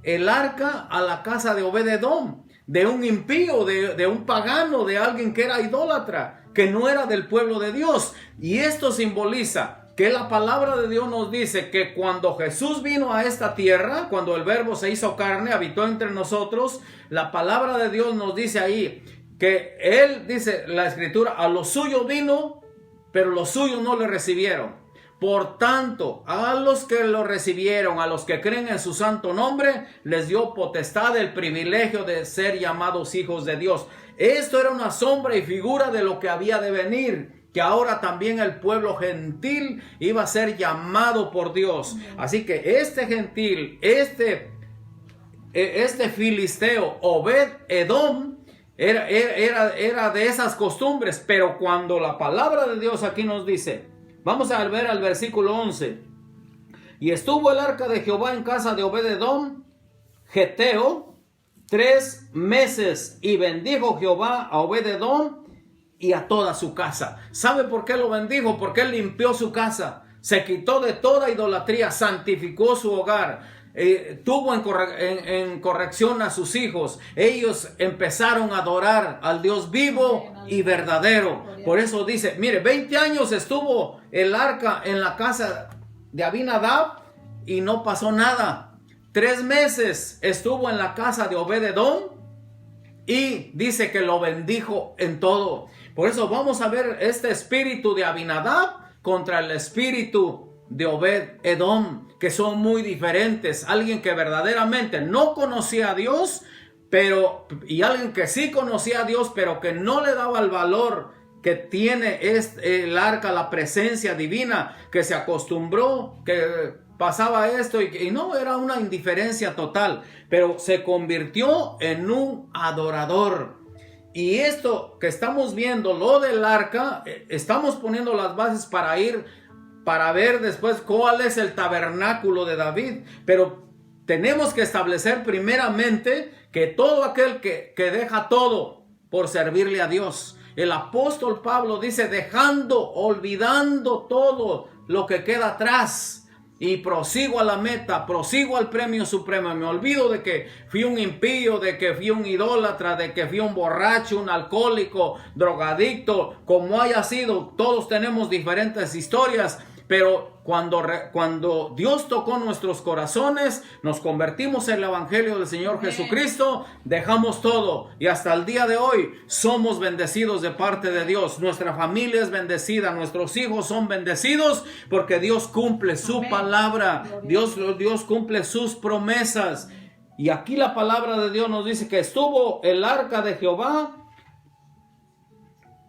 el arca a la casa de Obed-Edom, de un impío, de un pagano, de alguien que era idólatra, que no era del pueblo de Dios? Y esto simboliza que la palabra de Dios nos dice que cuando Jesús vino a esta tierra, cuando el Verbo se hizo carne, habitó entre nosotros, la palabra de Dios nos dice ahí que Él, dice la Escritura, a los suyos vino, pero los suyos no le recibieron. Por tanto, a los que lo recibieron, a los que creen en su santo nombre, les dio potestad, el privilegio de ser llamados hijos de Dios. Esto era una sombra y figura de lo que había de venir, que ahora también el pueblo gentil iba a ser llamado por Dios. Así que este gentil, este filisteo, Obed-Edom, era de esas costumbres. Pero cuando la palabra de Dios aquí nos dice, vamos a ver al versículo 11. Y estuvo el arca de Jehová en casa de Obed-Edom, Geteo, 3 meses, y bendijo Jehová a Obed-Edom y a toda su casa. ¿Sabe por qué lo bendijo? Porque él limpió su casa, se quitó de toda idolatría, santificó su hogar, tuvo en corrección a sus hijos. Ellos empezaron a adorar al Dios vivo y verdadero. Por eso dice, mire, 20 años estuvo el arca en la casa de Abinadab y no pasó nada. 3 meses estuvo en la casa de Obed-edom y dice que lo bendijo en todo. Por eso vamos a ver este espíritu de Abinadab contra el espíritu de Obed-edom, que son muy diferentes. Alguien que verdaderamente no conocía a Dios, y alguien que sí conocía a Dios, pero que no le daba el valor que tiene el arca, la presencia divina, que se acostumbró, que pasaba esto y no, era una indiferencia total, pero se convirtió en un adorador. Y esto que estamos viendo, lo del arca, estamos poniendo las bases para ver después cuál es el tabernáculo de David, pero tenemos que establecer primeramente que todo aquel que deja todo por servirle a Dios. El apóstol Pablo dice, olvidando todo lo que queda atrás, y prosigo a la meta, prosigo al premio supremo. Me olvido de que fui un impío, de que fui un idólatra, de que fui un borracho, un alcohólico, drogadicto, como haya sido. Todos tenemos diferentes historias, pero cuando Dios tocó nuestros corazones, nos convertimos en el evangelio del Señor Jesucristo, dejamos todo y hasta el día de hoy somos bendecidos de parte de Dios. Nuestra familia es bendecida, nuestros hijos son bendecidos porque Dios cumple su palabra, Dios cumple sus promesas. Y aquí la palabra de Dios nos dice que estuvo el arca de Jehová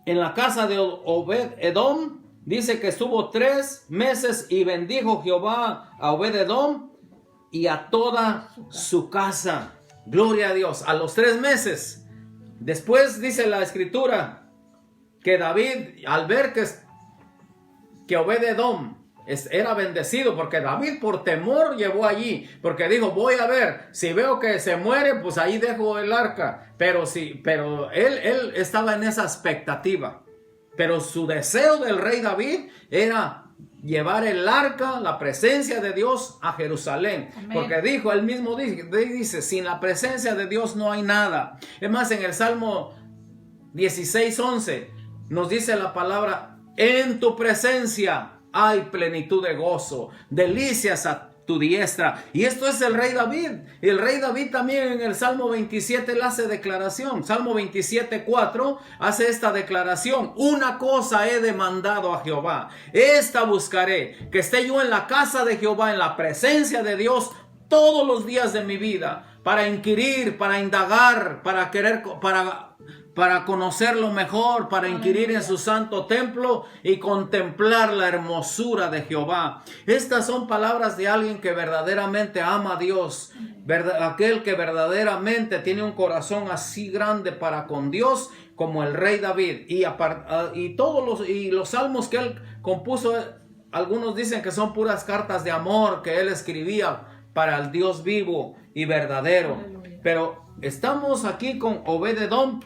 en la casa de Obed-edom. Dice que estuvo 3 meses y bendijo Jehová a Obed-edom y a toda su casa. Gloria a Dios. A los 3 meses. Después dice la escritura que David, al ver que Obed-edom era bendecido, porque David por temor llevó allí, porque dijo, voy a ver, si veo que se muere, pues ahí dejo el arca. Pero él estaba en esa expectativa. Pero su deseo del rey David era llevar el arca, la presencia de Dios, a Jerusalén. Amén. Porque él mismo dice, sin la presencia de Dios no hay nada. Es más, en el Salmo 16:11 nos dice la palabra, en tu presencia hay plenitud de gozo, delicias a tu diestra. Y esto es el rey David. Y el rey David también en el Salmo 27 le hace declaración. Salmo 27:4 hace esta declaración. Una cosa he demandado a Jehová, esta buscaré, que esté yo en la casa de Jehová, en la presencia de Dios todos los días de mi vida, para inquirir, para indagar, para conocerlo mejor, para inquirir en su santo templo y contemplar la hermosura de Jehová. Estas son palabras de alguien que verdaderamente ama a Dios, aquel que verdaderamente tiene un corazón así grande para con Dios como el rey David. Y los salmos que él compuso, algunos dicen que son puras cartas de amor que él escribía para el Dios vivo y verdadero. Pero estamos aquí con Obed-edom.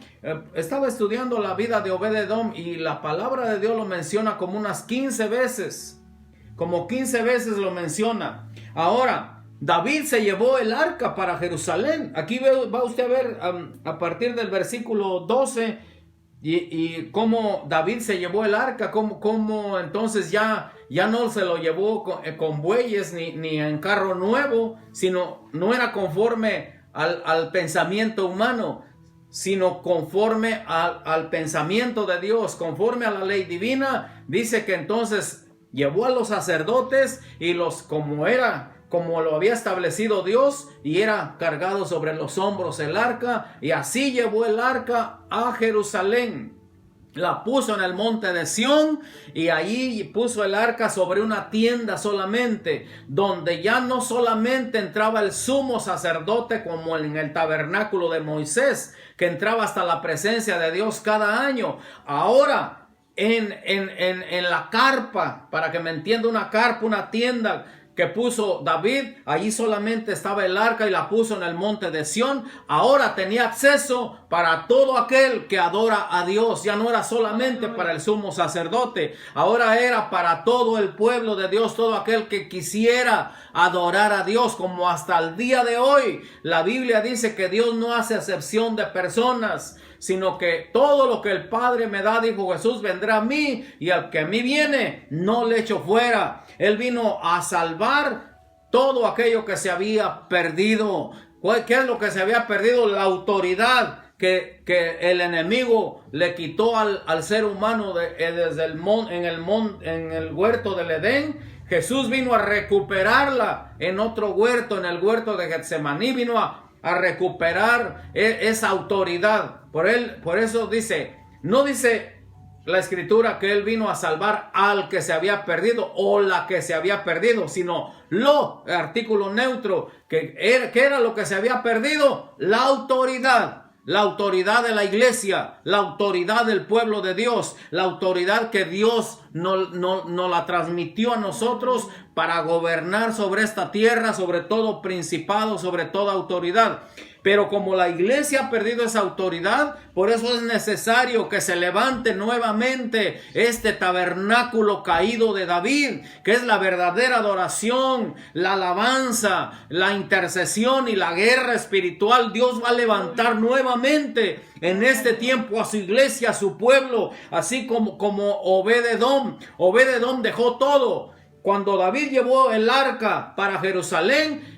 Estaba estudiando la vida de Obed-edom y la palabra de Dios lo menciona como unas 15 veces. Como 15 veces lo menciona. Ahora, David se llevó el arca para Jerusalén. Aquí va usted a ver a partir del versículo 12 y cómo David se llevó el arca, cómo entonces ya no se lo llevó con bueyes ni en carro nuevo, sino no era conforme al pensamiento humano, sino conforme al pensamiento de Dios, conforme a la ley divina. Dice que entonces llevó a los sacerdotes y como lo había establecido Dios, y era cargado sobre los hombros el arca, y así llevó el arca a Jerusalén. La puso en el monte de Sión, y allí puso el arca sobre una tienda solamente, donde ya no solamente entraba el sumo sacerdote como en el tabernáculo de Moisés, que entraba hasta la presencia de Dios cada año. Ahora en la carpa, para que me entienda, una carpa, una tienda que puso David, allí solamente estaba el arca y la puso en el monte de Sión. Ahora tenía acceso para todo aquel que adora a Dios. Ya no era solamente para el sumo sacerdote, ahora era para todo el pueblo de Dios, todo aquel que quisiera adorar a Dios, como hasta el día de hoy. La Biblia dice que Dios no hace acepción de personas, sino que todo lo que el Padre me da, dijo Jesús, vendrá a mí, y al que a mí viene, no le echo fuera. Él vino a salvar todo aquello que se había perdido. ¿Qué es lo que se había perdido? La autoridad que el enemigo le quitó al ser humano desde en el huerto del Edén. Jesús vino a recuperarla en otro huerto, en el huerto de Getsemaní, vino a recuperar esa autoridad. Por eso no dice la Escritura que Él vino a salvar al que se había perdido o la que se había perdido, sino artículo neutro, que era lo que se había perdido, la autoridad. La autoridad de la iglesia, la autoridad del pueblo de Dios, la autoridad que Dios nos la transmitió a nosotros para gobernar sobre esta tierra, sobre todo principado, sobre toda autoridad. Pero como la iglesia ha perdido esa autoridad, por eso es necesario que se levante nuevamente este tabernáculo caído de David, que es la verdadera adoración, la alabanza, la intercesión y la guerra espiritual. Dios va a levantar nuevamente en este tiempo a su iglesia, a su pueblo, así como Obed-Edom. Obed-Edom dejó todo. Cuando David llevó el arca para Jerusalén,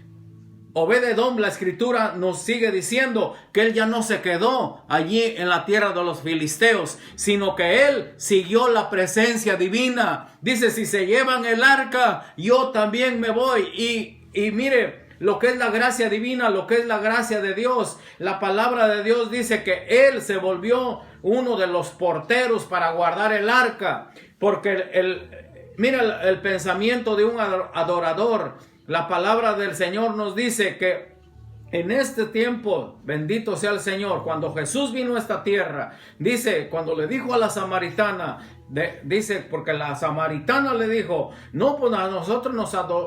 Obed-Edom, la Escritura nos sigue diciendo que él ya no se quedó allí en la tierra de los filisteos, sino que él siguió la presencia divina. Dice, si se llevan el arca, yo también me voy. Y mire, lo que es la gracia divina, lo que es la gracia de Dios, la palabra de Dios dice que él se volvió uno de los porteros para guardar el arca, porque mira el pensamiento de un adorador. La palabra del Señor nos dice que en este tiempo, bendito sea el Señor, cuando Jesús vino a esta tierra, dice, cuando le dijo a la samaritana, dice, porque la samaritana le dijo, no, pues a nosotros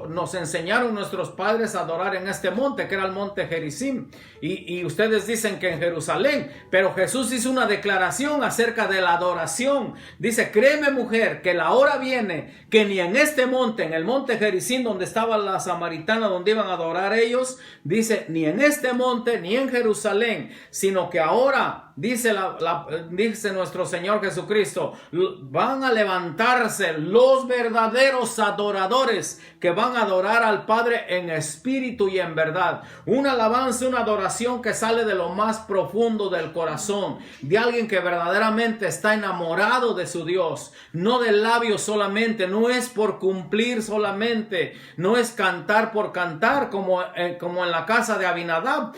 nos enseñaron nuestros padres a adorar en este monte, que era el monte Gerizim, y ustedes dicen que en Jerusalén, pero Jesús hizo una declaración acerca de la adoración. Dice, créeme mujer, que la hora viene, que ni en este monte, en el monte Gerizim, donde estaba la samaritana, donde iban a adorar ellos, dice, ni en este monte, ni en Jerusalén, sino que ahora, dice nuestro Señor Jesucristo, van a levantarse los verdaderos adoradores que van a adorar al Padre en espíritu y en verdad. Una alabanza, una adoración que sale de lo más profundo del corazón, de alguien que verdaderamente está enamorado de su Dios, no de labios solamente, no es por cumplir solamente, no es cantar por cantar como en la casa de Abinadab.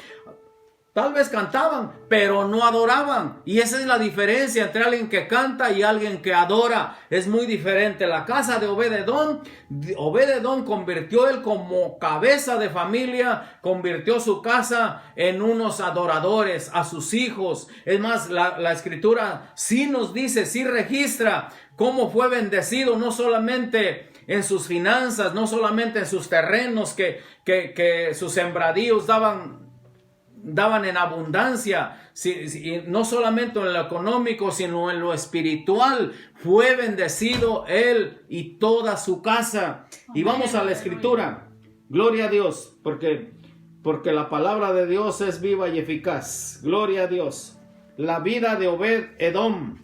Tal vez cantaban, pero no adoraban. Y esa es la diferencia entre alguien que canta y alguien que adora. Es muy diferente. La casa de Obed-Edom convirtió él como cabeza de familia, convirtió su casa en unos adoradores, a sus hijos. Es más, la Escritura sí nos dice, sí registra cómo fue bendecido, no solamente en sus finanzas, no solamente en sus terrenos, que sus sembradíos daban en abundancia, no solamente en lo económico, sino en lo espiritual. Fue bendecido él y toda su casa. Y vamos a la Escritura. Gloria a Dios, porque la palabra de Dios es viva y eficaz. Gloria a Dios. La vida de Obed-Edom.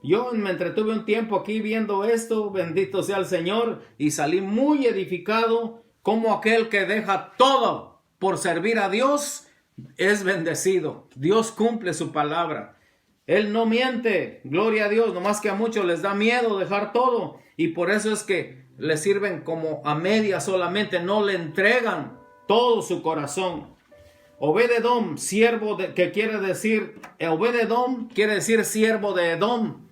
Yo me entretuve un tiempo aquí viendo esto, bendito sea el Señor, y salí muy edificado como aquel que deja todo por servir a Dios es bendecido. Dios cumple su palabra. Él no miente, gloria a Dios, nomás que a muchos les da miedo dejar todo, y por eso es que le sirven como a media solamente, no le entregan todo su corazón. Obed-Edom, Obed-Edom quiere decir siervo de Edom.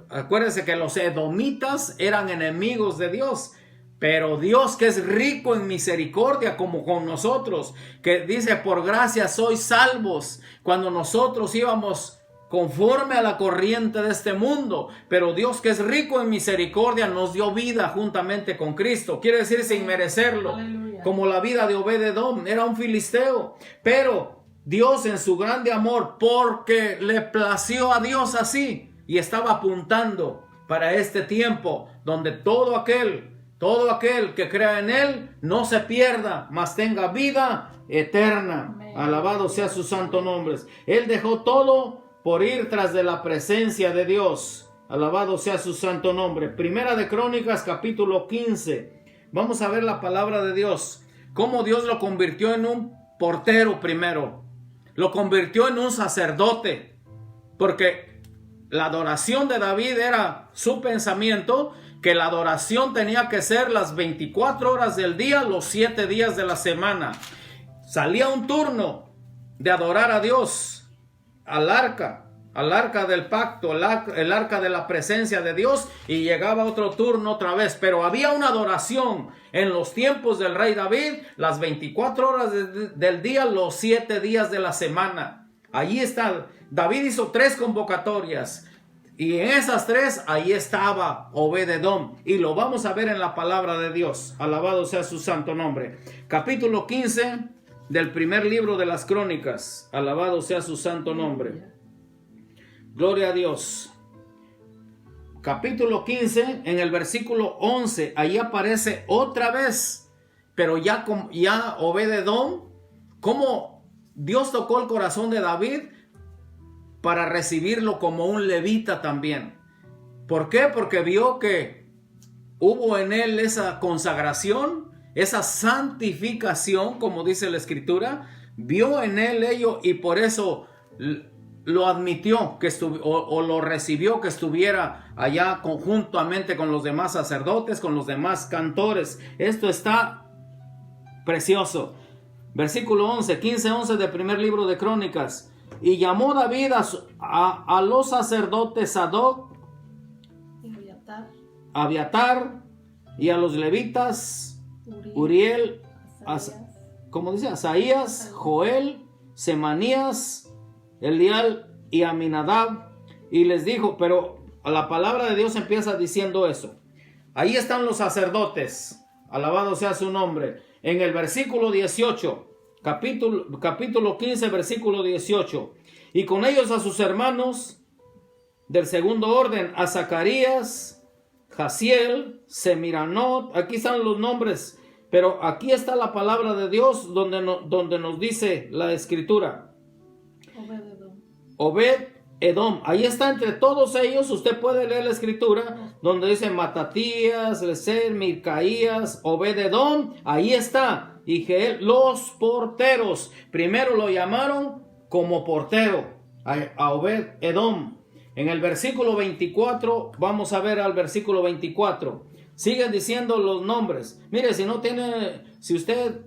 Acuérdense que los edomitas eran enemigos de Dios. Pero Dios, que es rico en misericordia como con nosotros, que dice, por gracia sois salvos, cuando nosotros íbamos conforme a la corriente de este mundo, pero Dios, que es rico en misericordia, nos dio vida juntamente con Cristo. Quiere decir sin merecerlo. Aleluya. Como la vida de Obed-Edom, era un filisteo, pero Dios en su grande amor, porque le plació a Dios así, y estaba apuntando para este tiempo donde todo aquel que crea en Él no se pierda, mas tenga vida eterna. Amén. Alabado sea su santo nombre. Él dejó todo por ir tras de la presencia de Dios. Alabado sea su santo nombre. Primera de Crónicas, capítulo 15, Vamos a ver la palabra de Dios. Cómo Dios lo convirtió en un portero primero. Lo convirtió en un sacerdote. Porque la adoración de David era su pensamiento, que la adoración tenía que ser las 24 horas del día, los 7 días de la semana. Salía un turno de adorar a Dios al arca del pacto, el arca de la presencia de Dios, y llegaba otro turno otra vez. Pero había una adoración en los tiempos del rey David, las 24 horas del día, los 7 días de la semana. Allí está. David hizo 3 convocatorias. Y en esas 3, ahí estaba Obed-Edom. Y lo vamos a ver en la palabra de Dios. Alabado sea su santo nombre. Capítulo 15 del primer libro de las Crónicas. Alabado sea su santo nombre. Gloria a Dios. Capítulo 15, en el versículo 11. Ahí aparece otra vez. Pero ya Obed-Edom. Cómo Dios tocó el corazón de David para recibirlo como un levita también. ¿Por qué? Porque vio que hubo en él esa consagración, esa santificación, como dice la Escritura. Vio en él ello y por eso lo admitió o lo recibió, que estuviera allá conjuntamente con los demás sacerdotes, con los demás cantores. Esto está precioso. Versículo 11, 15-11 del primer libro de Crónicas. Y llamó David a los sacerdotes Sadoc, Abiatar, y a los levitas Uriel, como dice, Asaías, Joel, Semanías, Elial y Aminadab. Y les dijo, pero la palabra de Dios empieza diciendo eso. Ahí están los sacerdotes, alabado sea su nombre. En el versículo 18. Capítulo 15, versículo 18. Y con ellos a sus hermanos del segundo orden, a Zacarías, Jaziel, Semiranot. Aquí están los nombres, pero aquí está la palabra de Dios donde nos dice la Escritura. Obed-Edom. Ahí está entre todos ellos. Usted puede leer la Escritura donde dice Matatías, Leser, Micaías, Obed-Edom. Ahí está. Y Geel, los porteros. Primero lo llamaron como portero a Obed-Edom. En el versículo 24, vamos a ver al versículo 24. Siguen diciendo los nombres. Mire, si usted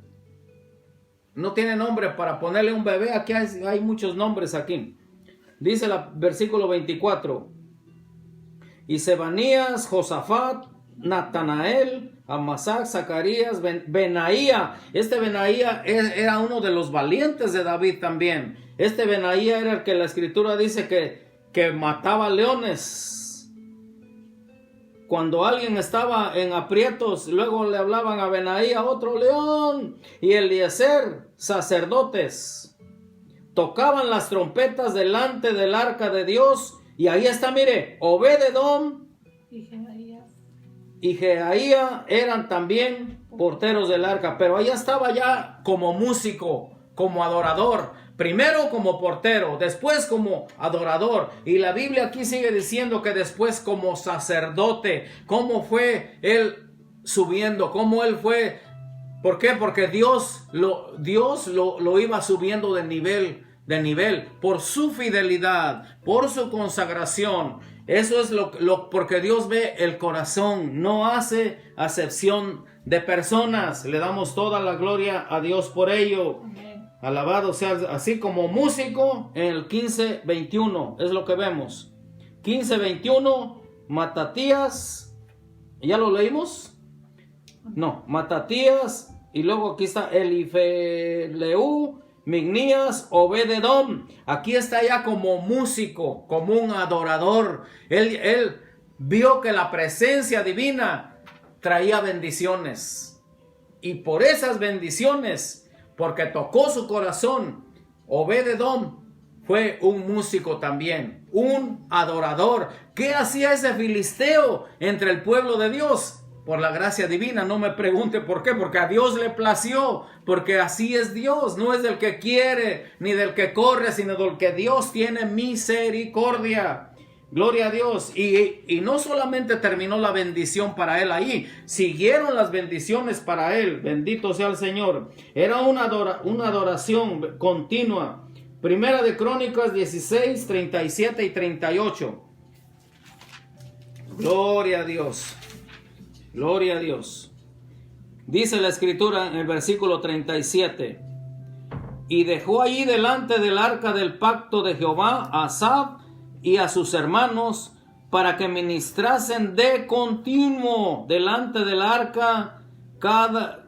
no tiene nombre para ponerle un bebé, aquí hay muchos nombres aquí. Dice el versículo 24. Y Sebanías, Josafat, Natanael, Amasac, Zacarías, Benaía. Este Benaía era uno de los valientes de David también. Este Benaía era el que la Escritura dice que mataba leones. Cuando alguien estaba en aprietos, luego le hablaban a Benaía, otro león. Y Eliezer, sacerdotes, tocaban las trompetas delante del arca de Dios. Y ahí está, mire, Obed-Edom y Jehaía eran también porteros del arca, pero allá estaba ya como músico, como adorador, primero como portero, después como adorador, y la Biblia aquí sigue diciendo que después como sacerdote. ¿Cómo fue él subiendo? ¿Cómo él fue? ¿Por qué? Porque Dios lo iba subiendo de nivel por su fidelidad, por su consagración. Eso es porque Dios ve el corazón, no hace acepción de personas. Le damos toda la gloria a Dios por ello. Amén. Alabado sea, así como músico en el 15:21, es lo que vemos. 15:21, Matatías, ¿ya lo leímos? No, Matatías, y luego aquí está Elifeleu, Mignías, Obed-Edom. Aquí está ya como músico, como un adorador. Él vio que la presencia divina traía bendiciones. Y por esas bendiciones, porque tocó su corazón, Obed-Edom fue un músico también, un adorador. ¿Qué hacía ese filisteo entre el pueblo de Dios? Por la gracia divina, no me pregunte por qué, porque a Dios le plació, porque así es Dios, no es del que quiere, ni del que corre, sino del que Dios tiene misericordia. Gloria a Dios. Y no solamente terminó la bendición para él ahí, siguieron las bendiciones para él. Bendito sea el Señor. Era una adoración continua. Primera de Crónicas 16, 37 y 38. Gloria a Dios. Gloria a Dios. Dice la escritura en el versículo 37. Y dejó allí delante del arca del pacto de Jehová a Asaf y a sus hermanos para que ministrasen de continuo delante del arca cada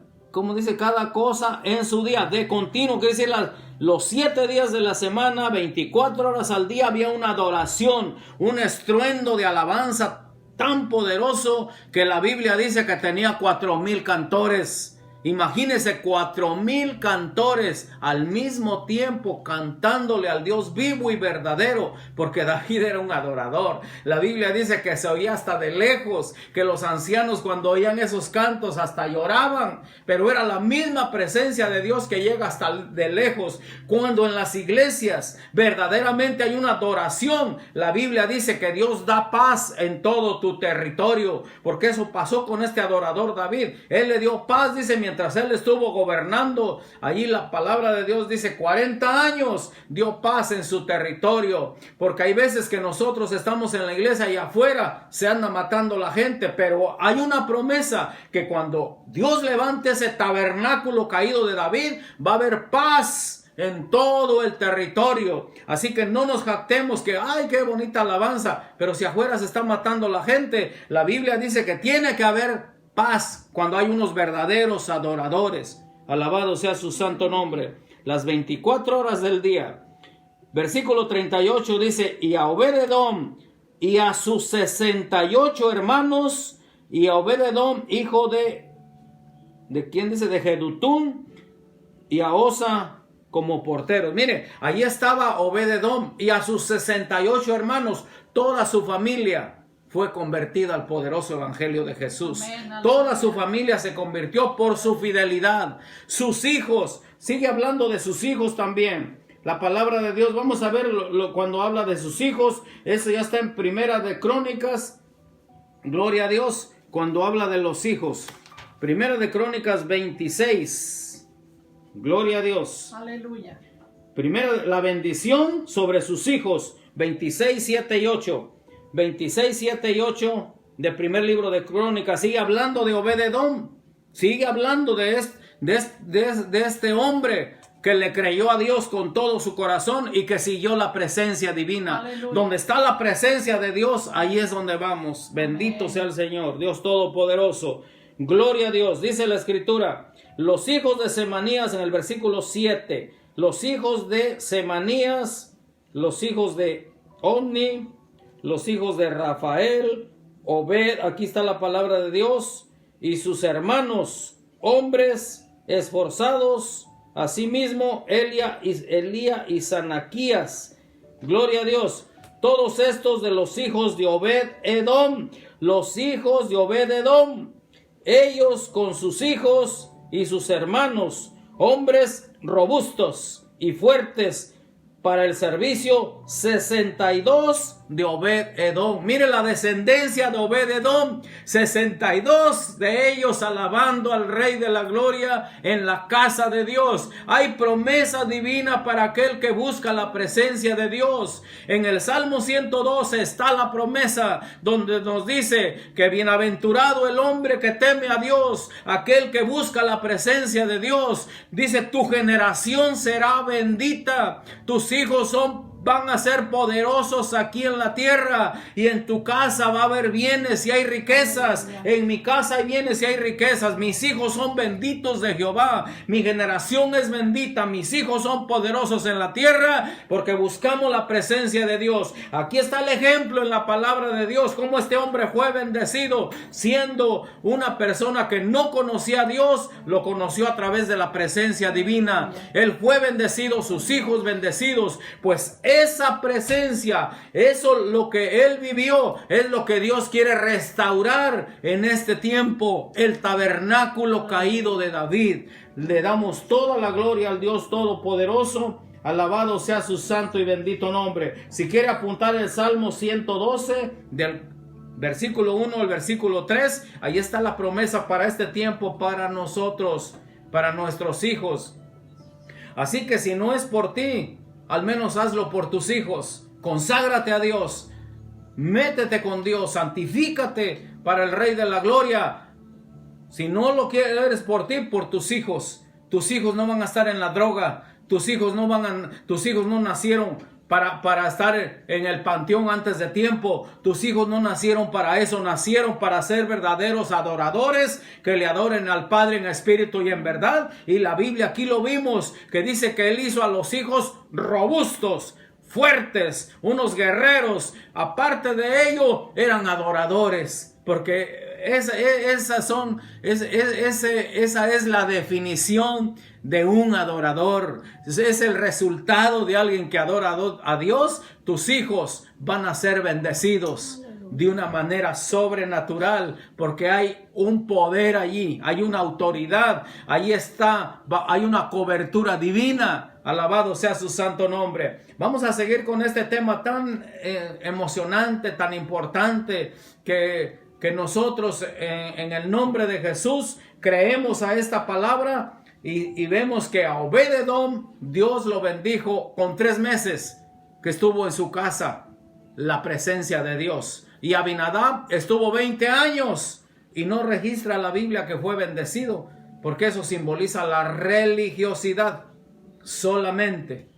cosa en su día. De continuo, quiere decir los 7 días de la semana, 24 horas al día había una adoración, un estruendo de alabanza tan poderoso que la Biblia dice que tenía 4,000 cantores. Imagínense 4,000 cantores al mismo tiempo cantándole al Dios vivo y verdadero, porque David era un adorador. La Biblia dice que se oía hasta de lejos, que los ancianos cuando oían esos cantos hasta lloraban, pero era la misma presencia de Dios que llega hasta de lejos. Cuando en las iglesias verdaderamente hay una adoración, la Biblia dice que Dios da paz en todo tu territorio, porque eso pasó con este adorador David. Él le dio paz, dice, mientras él estuvo gobernando. Allí la palabra de Dios dice 40 años dio paz en su territorio, porque hay veces que nosotros estamos en la iglesia y afuera se anda matando la gente, pero hay una promesa que cuando Dios levante ese tabernáculo caído de David, va a haber paz en todo el territorio. Así que no nos jactemos que ay, qué bonita alabanza, pero si afuera se está matando la gente, la Biblia dice que tiene que haber paz cuando hay unos verdaderos adoradores. Alabado sea su santo nombre. Las 24 horas del día. Versículo 38 dice: y a Obed-edom y a sus 68 hermanos, y a Obed-edom hijo ¿de quién dice? De Jedutún, y a Osa como porteros. Mire, ahí estaba Obed-edom y a sus 68 hermanos, toda su familia fue convertida al poderoso evangelio de Jesús. Amén. Toda su familia se convirtió por su fidelidad. Sus hijos, sigue hablando de sus hijos también. La palabra de Dios, vamos a ver cuando habla de sus hijos. Eso ya está en Primera de Crónicas. Gloria a Dios, cuando habla de los hijos. Primera de Crónicas 26. Gloria a Dios. Aleluya. Primero, la bendición sobre sus hijos. 26, 7 y 8. 26, 7 y 8 del primer libro de Crónicas. Sigue hablando de Obed-edom. Sigue hablando de este hombre que le creyó a Dios con todo su corazón y que siguió la presencia divina. Aleluya. Donde está la presencia de Dios, ahí es donde vamos. Bendito Amén. Sea el Señor, Dios Todopoderoso. Gloria a Dios. Dice la Escritura, los hijos de Semanías en el versículo 7. Los hijos de Semanías, los hijos de Omni, los hijos de Rafael, Obed, aquí está la palabra de Dios, y sus hermanos, hombres esforzados, asimismo Elía y Sanaquías. Gloria a Dios. Todos estos de los hijos de Obed-edom, los hijos de Obed-edom, ellos con sus hijos y sus hermanos, hombres robustos y fuertes para el servicio, 62 de Obed-edom. Mire la descendencia de Obed-edom, 62 de ellos alabando al Rey de la Gloria en la casa de Dios. Hay promesa divina para aquel que busca la presencia de Dios. En el Salmo 112 está la promesa donde nos dice que bienaventurado el hombre que teme a Dios, aquel que busca la presencia de Dios. Dice, tu generación será bendita, tus hijos van a ser poderosos aquí en la tierra, y en tu casa va a haber bienes y hay riquezas. En mi casa hay bienes y hay riquezas. Mis hijos son benditos de Jehová. Mi generación es bendita. Mis hijos son poderosos en la tierra porque buscamos la presencia de Dios. Aquí está el ejemplo en la palabra de Dios, cómo este hombre fue bendecido siendo una persona que no conocía a Dios, lo conoció a través de la presencia divina. Él fue bendecido, sus hijos bendecidos, pues esa presencia, eso lo que él vivió, es lo que Dios quiere restaurar en este tiempo. El tabernáculo caído de David. Le damos toda la gloria al Dios Todopoderoso. Alabado sea su santo y bendito nombre. Si quiere apuntar el Salmo 112 del versículo 1 al versículo 3, ahí está la promesa para este tiempo, para nosotros, para nuestros hijos. Así que si no es por ti, al menos hazlo por tus hijos. Conságrate a Dios. Métete con Dios. Santifícate para el Rey de la Gloria. Si no lo quieres por ti, por tus hijos. Tus hijos no van a estar en la droga. Tus hijos no nacieron para estar en el panteón antes de tiempo. Tus hijos no nacieron para eso. Nacieron para ser verdaderos adoradores, que le adoren al Padre en espíritu y en verdad. Y la Biblia aquí lo vimos, que dice que Él hizo a los hijos robustos, fuertes, unos guerreros. Aparte de ello, eran adoradores, porque esa es la definición de un adorador. Es el resultado de alguien que adora a Dios. Tus hijos van a ser bendecidos de una manera sobrenatural, porque hay un poder allí, hay una autoridad, ahí está, hay una cobertura divina. Alabado sea su santo nombre. Vamos a seguir con este tema tan emocionante, tan importante, que nosotros en el nombre de Jesús creemos a esta palabra y vemos que a Obed-Edom Dios lo bendijo con 3 meses que estuvo en su casa la presencia de Dios. Y Abinadab estuvo 20 años y no registra la Biblia que fue bendecido, porque eso simboliza la religiosidad solamente.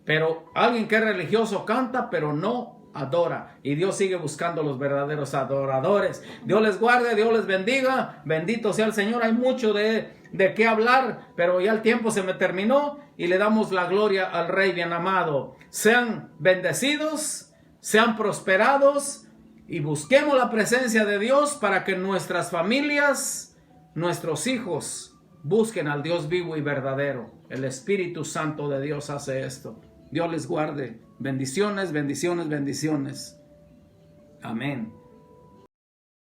Pero alguien que es religioso canta, pero no adora. Y Dios sigue buscando los verdaderos adoradores. Dios les guarde, Dios les bendiga. Bendito sea el Señor. Hay mucho de qué hablar, pero ya el tiempo se me terminó y le damos la gloria al Rey bien amado. Sean bendecidos, sean prosperados y busquemos la presencia de Dios para que nuestras familias, nuestros hijos, busquen al Dios vivo y verdadero. El Espíritu Santo de Dios hace esto. Dios les guarde. Bendiciones, bendiciones, bendiciones. Amén.